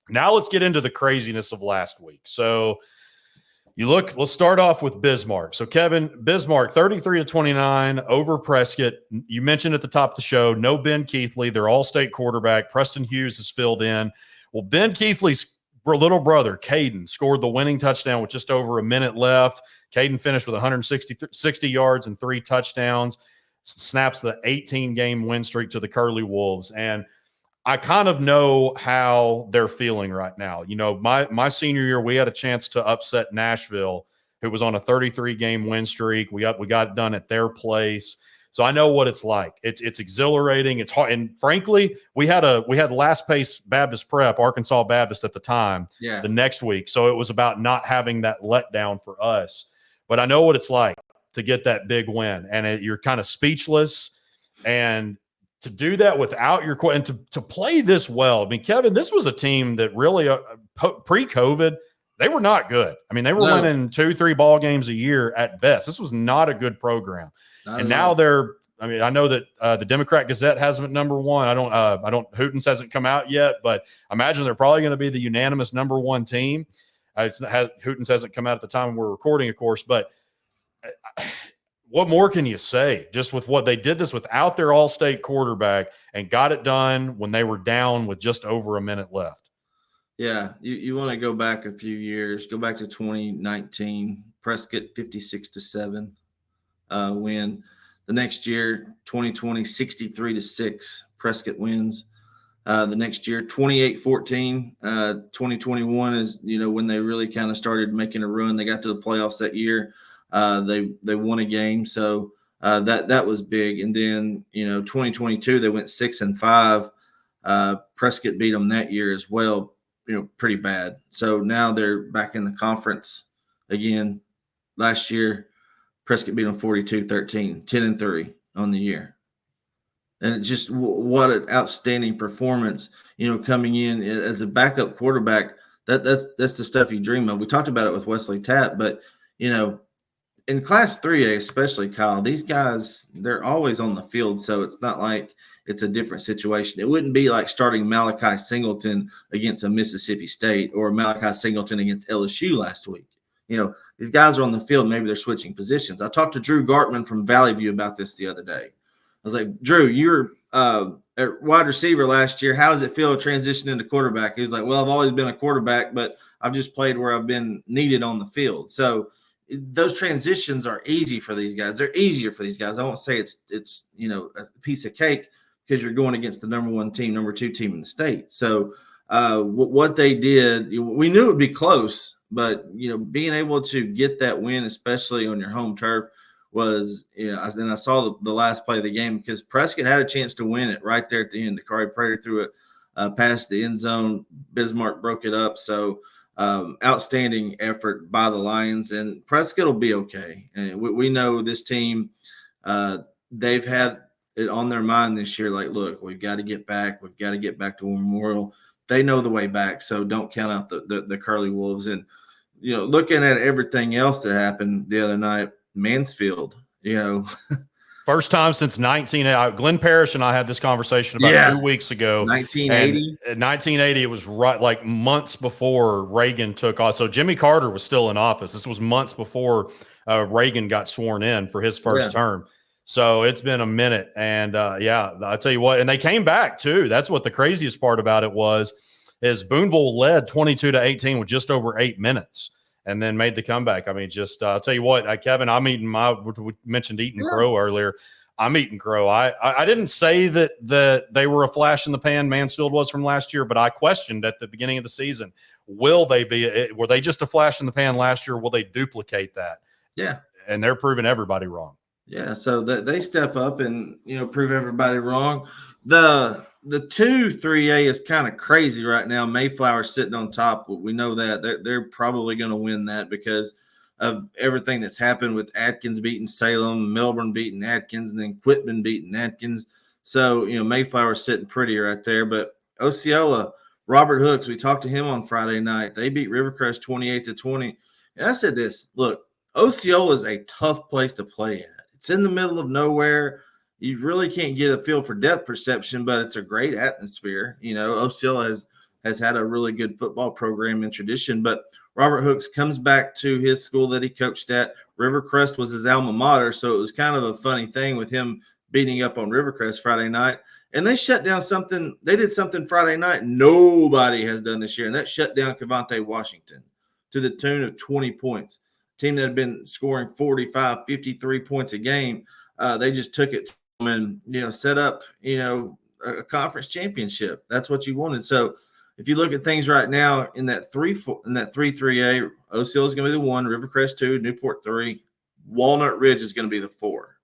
Now let's get into the craziness of last week. So let's start off with Bismarck. So Kevin, Bismarck 33-29 over Prescott. You mentioned at the top of the show, no Ben Keithley, their all-state quarterback. Preston Hughes is filled in. Well, Ben Keithley's little brother, Caden, scored the winning touchdown with just over a minute left. Caden finished with 160 yards and 3 touchdowns, snaps the 18-game win streak to the Curly Wolves. And I kind of know how they're feeling right now. You know, my senior year, we had a chance to upset Nashville, who was on a 33-game win streak. We got it done at their place. So I know what it's like. It's exhilarating. It's hard. And frankly, we had Last Pace Baptist Prep, Arkansas Baptist at the time, the next week. So it was about not having that letdown for us. But I know what it's like to get that big win. And you're kind of speechless. And to do that without your – and to play this well. I mean, Kevin, this was a team that really pre-COVID, they were not good. I mean, they were winning 2-3 ball games a year at best. This was not a good program. And now they're – I mean, I know that the Democrat Gazette has them at number 1. I don't – Hootens hasn't come out yet, but I imagine they're probably going to be the unanimous number 1 team. Hootens hasn't come out at the time we're recording, of course, but what more can you say? Just with what they did this without their all-state quarterback and got it done when they were down with just over a minute left. Yeah, you want to go back a few years. Go back to 2019, Prescott 56-7 win. The next year, 2020, 63-6, Prescott wins. The next year, 28-14, 2021 is, when they really kind of started making a run. They got to the playoffs that year. They won a game. So that was big. And then, 2022, they went 6-5. Prescott beat them that year as well, pretty bad. So now they're back in the conference again. Last year, Prescott beat them 42-13, 10-3 on the year. And it's just what an outstanding performance, coming in as a backup quarterback. That's the stuff you dream of. We talked about it with Wesley Tapp, but, in Class 3A, especially, Kyle, these guys, they're always on the field, so it's not like it's a different situation. It wouldn't be like starting Malachi Singleton against a Mississippi State or Malachi Singleton against LSU last week. These guys are on the field. Maybe they're switching positions. I talked to Drew Gartman from Valley View about this the other day. I was like, Drew, you're at wide receiver last year. How does it feel to transition into quarterback? He was like, well, I've always been a quarterback, but I've just played where I've been needed on the field. So those transitions are easy for these guys. They're easier for these guys. I won't say it's a piece of cake because you're going against the number 1 team, number 2 team in the state. So what they did, we knew it would be close, but being able to get that win, especially on your home turf, was, and I saw the last play of the game because Prescott had a chance to win it right there at the end. Dakari Prater threw it past the end zone. Bismarck broke it up. So outstanding effort by the Lions, and Prescott will be okay. And we know this team, they've had it on their mind this year. Like, look, we've got to get back. We've got to get back to War Memorial. They know the way back, so don't count out the Curly Wolves. And, looking at everything else that happened the other night, Mansfield, First time since 1980. Glenn Parrish and I had this conversation about 2 weeks ago. 1980. In 1980, it was right like months before Reagan took off. So Jimmy Carter was still in office. This was months before Reagan got sworn in for his first term. So it's been a minute. And I'll tell you what, and they came back too. That's what the craziest part about it is Boonville led 22-18 with just over 8 minutes and then made the comeback. I mean, I'll tell you what, Kevin, I'm eating we mentioned eating crow earlier. I'm eating crow. I didn't say that they were a flash in the pan, Mansfield was, from last year, but I questioned at the beginning of the season, were they just a flash in the pan last year? Will they duplicate that? Yeah. And they're proving everybody wrong. Yeah, so they step up and prove everybody wrong. The 2-3A is kind of crazy right now. Mayflower's sitting on top. We know that they're probably going to win that because of everything that's happened with Atkins beating Salem, Melbourne beating Atkins, and then Quitman beating Atkins. So Mayflower's sitting pretty right there. But Osceola, Robert Hooks, we talked to him on Friday night. They beat Rivercrest 28-20. And I said this: look, Osceola is a tough place to play at. It's in the middle of nowhere. You really can't get a feel for depth perception, but it's a great atmosphere. Osceola has had a really good football program and tradition. But Robert Hooks comes back to his school that he coached at. Rivercrest was his alma mater, so it was kind of a funny thing with him beating up on Rivercrest Friday night. And they shut down something. They did something Friday night nobody has done this year, and that shut down Cavante Washington to the tune of 20 points. Team that had been scoring 45, 53 points a game, they just took it and set up a conference championship. That's what you wanted. So if you look at things right now in that 3-3A, Osceola is going to be the 1, Rivercrest 2, Newport 3, Walnut Ridge is going to be the 4.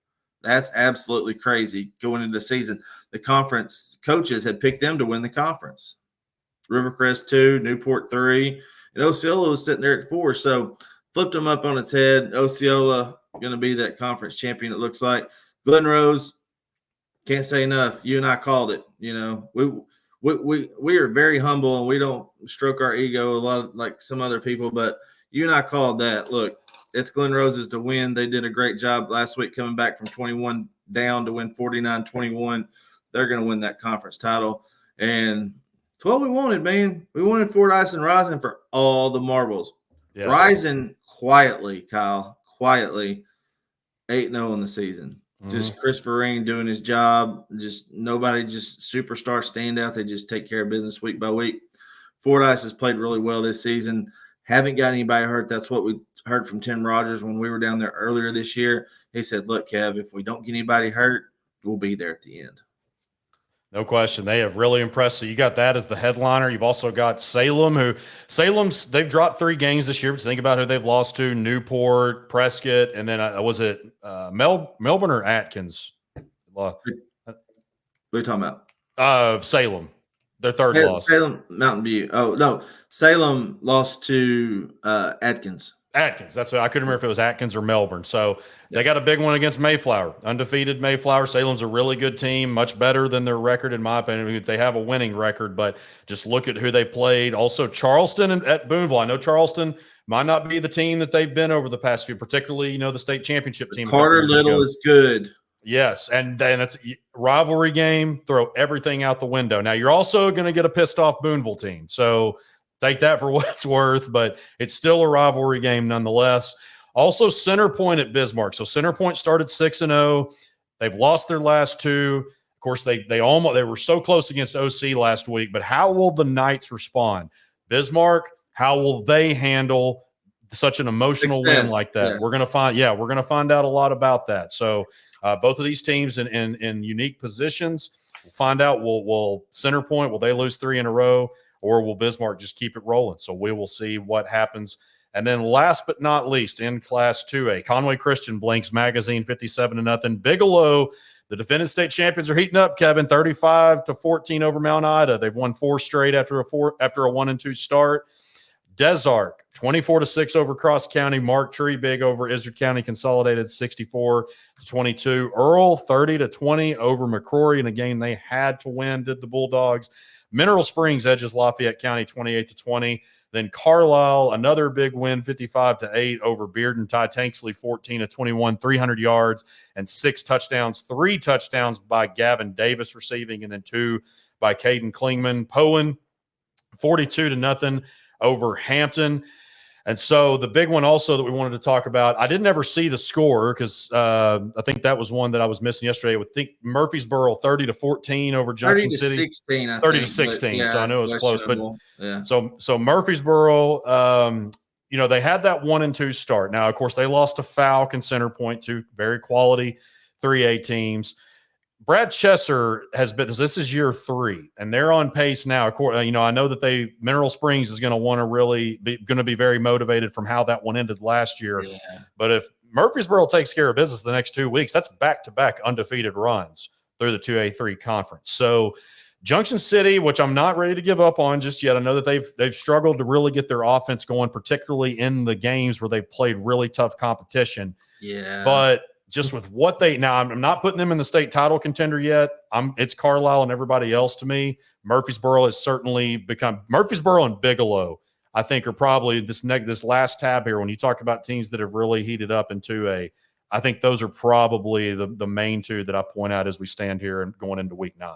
That's absolutely crazy going into the season. The conference coaches had picked them to win the conference. Rivercrest 2, Newport 3, and Osceola was sitting there at 4. So flipped them up on its head. Osceola going to be that conference champion, it looks like. Glen Rose, can't say enough. You and I called it. We are very humble and we don't stroke our ego a lot like some other people, but you and I called that. Look, it's Glen Rose's to win. They did a great job last week coming back from 21 down to win 49-21. They're going to win that conference title. And it's what we wanted, man. We wanted Fordyce and Rising for all the marbles. Yes. Rising quietly, Kyle, 8-0 in the season. Mm-hmm. Just Chris Vereen doing his job. Just nobody, just superstar standout. They just take care of business week by week. Fordyce has played really well this season. Haven't got anybody hurt. That's what we heard from Tim Rogers when we were down there earlier this year. He said, look, Kev, if we don't get anybody hurt, we'll be there at the end. No question. They have really impressed. So you got that as the headliner. You've also got Salem, they've dropped 3 games this year. But think about who they've lost to: Newport, Prescott, and then was it Melbourne or Atkins? What are you talking about? Salem. Their third loss. Salem, Mountain View. Oh, no. Salem lost to Atkins. Atkins. That's what I couldn't remember if it was Atkins or Melbourne. So they got a big one against Mayflower. Undefeated Mayflower. Salem's a really good team, much better than their record, in my opinion. They have a winning record, but just look at who they played. Also, Charleston at Boonville. I know Charleston might not be the team that they've been over the past few, particularly, the state championship team. Carter Little is good. Yes, and then it's a rivalry game. Throw everything out the window. Now, you're also going to get a pissed-off Boonville team. So take that for what it's worth, but it's still a rivalry game nonetheless. Also, Center Point at Bismarck. So Center Point started 6-0. They've lost their last 2. Of course, they were so close against OC last week, but how will the Knights respond? Bismarck, how will they handle such an emotional win like that? Yeah. We're going to find out a lot about that. So both of these teams in unique positions. We'll find out. Will Center Point, will they lose 3 in a row? Or will Bismarck just keep it rolling? So we will see what happens. And then last but not least, in Class 2A, Conway Christian blanks Magazine 57-0. Bigelow, the defending state champions, are heating up, Kevin, 35-14 over Mount Ida. They've won 4 straight after a 1-2 start. Desark, 24-6 over Cross County. Mark Tree big over Izard County Consolidated, 64-22. Earl, 30-20 over McCrory in a game they had to win, did the Bulldogs. Mineral Springs edges Lafayette County 28-20. Then Carlisle, another big win, 55-8 over Bearden. Ty Tanksley, 14-21, 300 yards and 6 touchdowns. 3 touchdowns by Gavin Davis receiving, and then 2 by Caden Klingman. Poen, 42-0 over Hampton. And so the big one also that we wanted to talk about, I didn't ever see the score because I think that was one that I was missing yesterday. I would think Murfreesboro 30-14 over Junction City. 16, I 30 think, to 16. yeah, So I know it was close. But yeah. so Murfreesboro, they had that 1-2 start. Now, of course, they lost to Falk and Center Point, two very quality 3A teams. Brad Chesser has been, this is year 3, and they're on pace now. I know that Mineral Springs is going to want to really going to be very motivated from how that one ended last year. Yeah. But if Murfreesboro takes care of business the next 2 weeks, that's back-to-back undefeated runs through the 2A3 conference. So Junction City, which I'm not ready to give up on just yet. I know that they've struggled to really get their offense going, particularly in the games where they've played really tough competition. Yeah. But just with what I'm not putting them in the state title contender yet. It's Carlisle and everybody else to me. Murfreesboro has certainly become Murfreesboro and Bigelow, I think, are probably this last tab here. When you talk about teams that have really heated up in 2A, I think those are probably the main two that I point out as we stand here and going into week 9.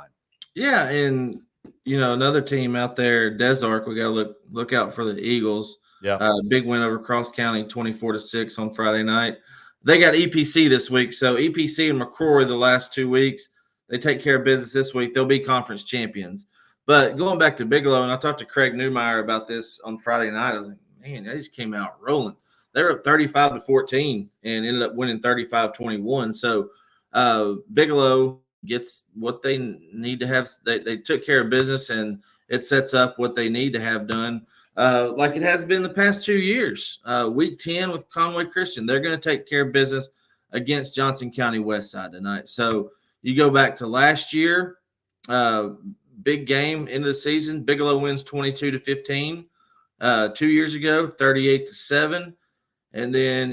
Yeah, and another team out there, Desark, we got to look out for the Eagles. Yeah, big win over Cross County, 24-6 on Friday night. They got EPC this week, so EPC and McCrory the last 2 weeks. They take care of business this week. They'll be conference champions. But going back to Bigelow, and I talked to Craig Newmeyer about this on Friday night. I was like, man, they just came out rolling. They were up 35-14 and ended up winning 35-21. So Bigelow gets what they need to have. They took care of business, and it sets up what they need to have done. Like it has been the past 2 years. Week 10 with Conway Christian, they're going to take care of business against Johnson County Westside tonight. So you go back to last year, big game into the season. Bigelow wins 22-15. 2 years ago, 38-7. And then,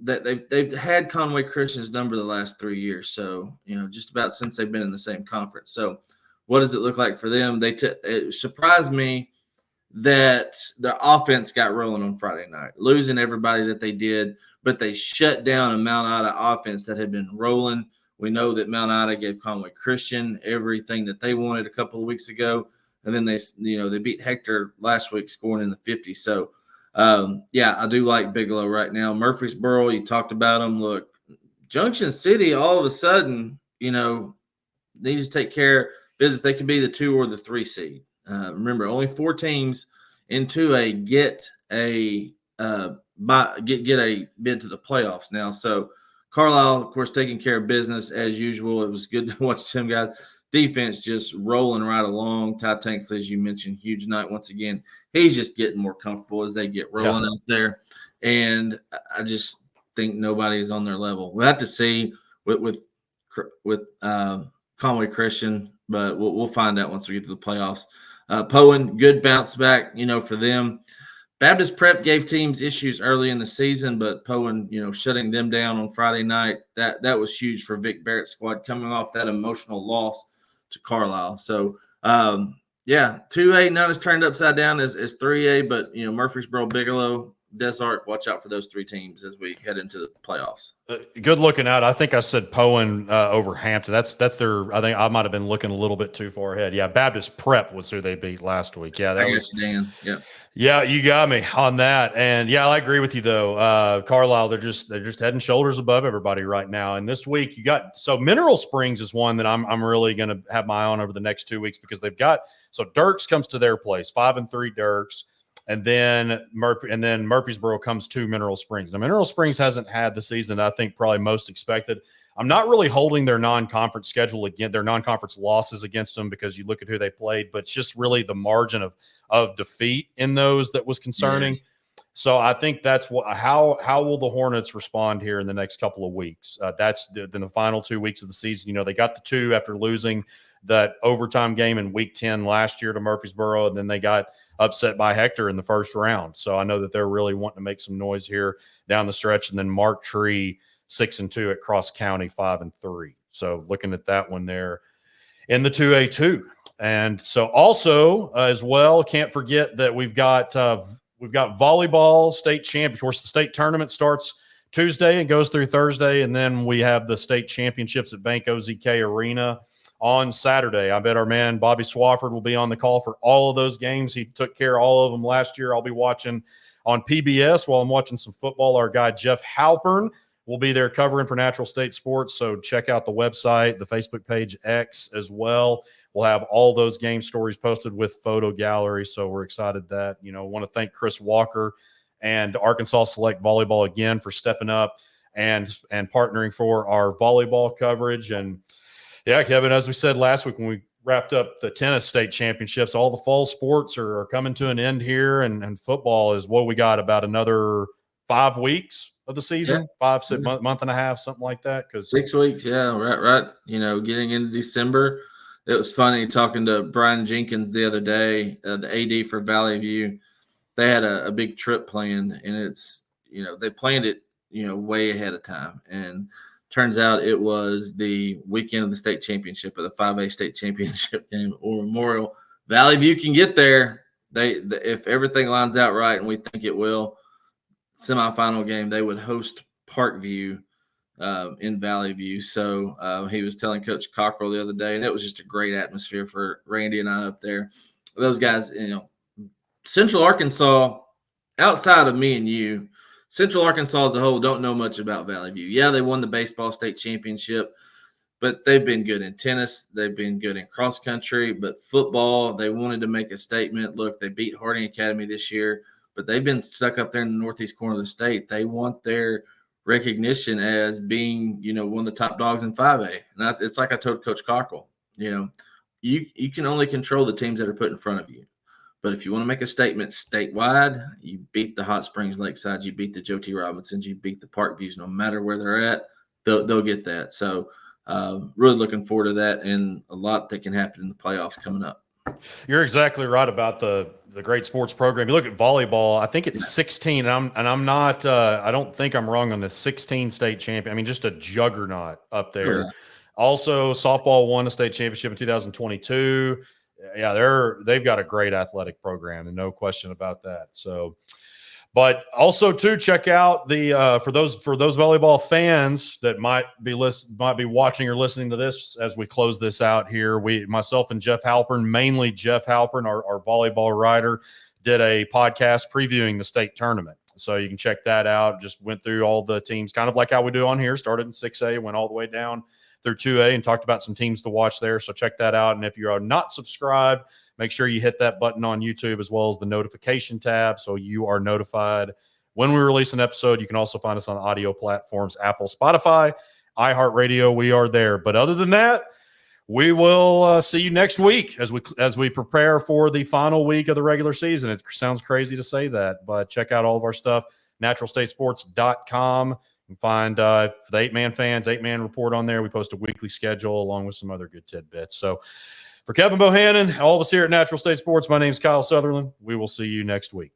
that they've had Conway Christian's number the last 3 years. So, just about since they've been in the same conference. So what does it look like for them? It surprised me that the offense got rolling on Friday night, losing everybody that they did, but they shut down a Mount Ida offense that had been rolling. We know that Mount Ida gave Conway Christian everything that they wanted a couple of weeks ago, and then they beat Hector last week, scoring in the 50s. So, I do like Bigelow right now. Murfreesboro, you talked about them. Look, Junction City, all of a sudden, needs to take care of business. They could be the 2 or the 3 seed. Remember, only 4 teams in 2A get a bid to the playoffs now. So Carlisle, of course, taking care of business as usual. It was good to watch them guys. Defense just rolling right along. Ty Tanksley, as you mentioned, huge night once again. He's just getting more comfortable as they get rolling out there, and I just think nobody is on their level. We'll have to see with Conway Christian, but we'll find out once we get to the playoffs. Poen, good bounce back, for them. Baptist Prep gave teams issues early in the season, but Poen, shutting them down on Friday night, that was huge for Vic Barrett's squad coming off that emotional loss to Carlisle. So, 2A not as turned upside down as 3A, but, Murfreesboro, Bigelow, Desark, watch out for those 3 teams as we head into the playoffs. Good looking out. I think I said Poen over Hampton. That's their. I think I might have been looking a little bit too far ahead. Yeah, Baptist Prep was who they beat last week. Yeah, that was Dan. Yeah. Yeah, you got me on that. And yeah, I agree with you though. Carlisle, they're just head and shoulders above everybody right now. And this week Mineral Springs is one that I'm really going to have my eye on over the next 2 weeks because they've got Dirks comes to their place, 5-3 Dirks. And then Murfreesboro comes to Mineral Springs. Now, Mineral Springs hasn't had the season I think probably most expected. I'm not really holding their non-conference schedule again, their non-conference losses against them because you look at who they played, but it's just really the margin of defeat in those that was concerning. Yeah. So I think that's how will the Hornets respond here in the next couple of weeks? That's the final 2 weeks of the season. They got the 2 after losing that overtime game in week 10 last year to Murfreesboro, and then they got upset by Hector in the first round. So I know that they're really wanting to make some noise here down the stretch. And then Mark Tree, 6-2 at Cross County, 5-3. So looking at that one there in the 2A2. And so also as well, can't forget that we've got volleyball state champion. Of course, the state tournament starts Tuesday and goes through Thursday. And then we have the state championships at Bank OZK Arena on Saturday. I bet our man Bobby Swafford will be on the call for all of those games. He took care of all of them last year. I'll be watching on PBS while I'm watching some football. Our guy Jeff Halpern will be there covering for Natural State Sports. So check out the website, the Facebook page, X as well. We'll have all those game stories posted with photo gallery. So we're excited that, want to thank Chris Walker and Arkansas Select Volleyball again for stepping up and partnering for our volleyball coverage. And yeah, Kevin, as we said last week when we wrapped up the tennis state championships, all the fall sports are coming to an end here, and football is what we got about another 5 weeks of the season, 5, 6 month and a half, something like that. 6 weeks. Yeah. Right. Getting into December. It was funny talking to Brian Jenkins the other day, the AD for Valley View. They had a big trip planned, and it's, they planned it, way ahead of time. And turns out it was the weekend of the state championship, of the 5A state championship game or Memorial. Valley View can get there. If everything lines out right, and we think it will, semifinal game, they would host Parkview in Valley View. So he was telling Coach Cockrell the other day, and it was just a great atmosphere for Randy and I up there. Those guys, Central Arkansas, outside of me and you, Central Arkansas as a whole don't know much about Valley View. Yeah, they won the baseball state championship, but they've been good in tennis. They've been good in cross country, but football, they wanted to make a statement. Look, they beat Harding Academy this year, but they've been stuck up there in the northeast corner of the state. They want their recognition as being, one of the top dogs in 5A. And it's like I told Coach Cockrell, you can only control the teams that are put in front of you. But if you want to make a statement statewide, you beat the Hot Springs Lakeside, you beat the Joe T. Robinsons, you beat the Parkviews, no matter where they're at, they'll get that. So really looking forward to that, and a lot that can happen in the playoffs coming up. You're exactly right about the great sports program. You look at volleyball, I think it's 16, and I'm not I don't think I'm wrong on this, 16 state champion. I mean, just a juggernaut up there. Yeah. Also, softball won a state championship in 2022. Yeah, they've got a great athletic program, and no question about that. So, but also too, check out the for those volleyball fans that might be watching or listening to this as we close this out here. Myself and Jeff Halpern, mainly Jeff Halpern, our volleyball writer, did a podcast previewing the state tournament. So you can check that out. Just went through all the teams, kind of like how we do on here. Started in 6A, went all the way down through 2A, and talked about some teams to watch there. So check that out. And if you are not subscribed, make sure you hit that button on YouTube as well as the notification tab so you are notified when we release an episode. You can also find us on audio platforms, Apple, Spotify, iHeartRadio. We are there. But other than that, we will see you next week as we prepare for the final week of the regular season. It sounds crazy to say that, but check out all of our stuff, naturalstatesports.com. You can find for the 8-man fans, 8-man report on there. We post a weekly schedule along with some other good tidbits. So for Kevin Bohannon, all of us here at Natural State Sports, my name is Kyle Sutherland. We will see you next week.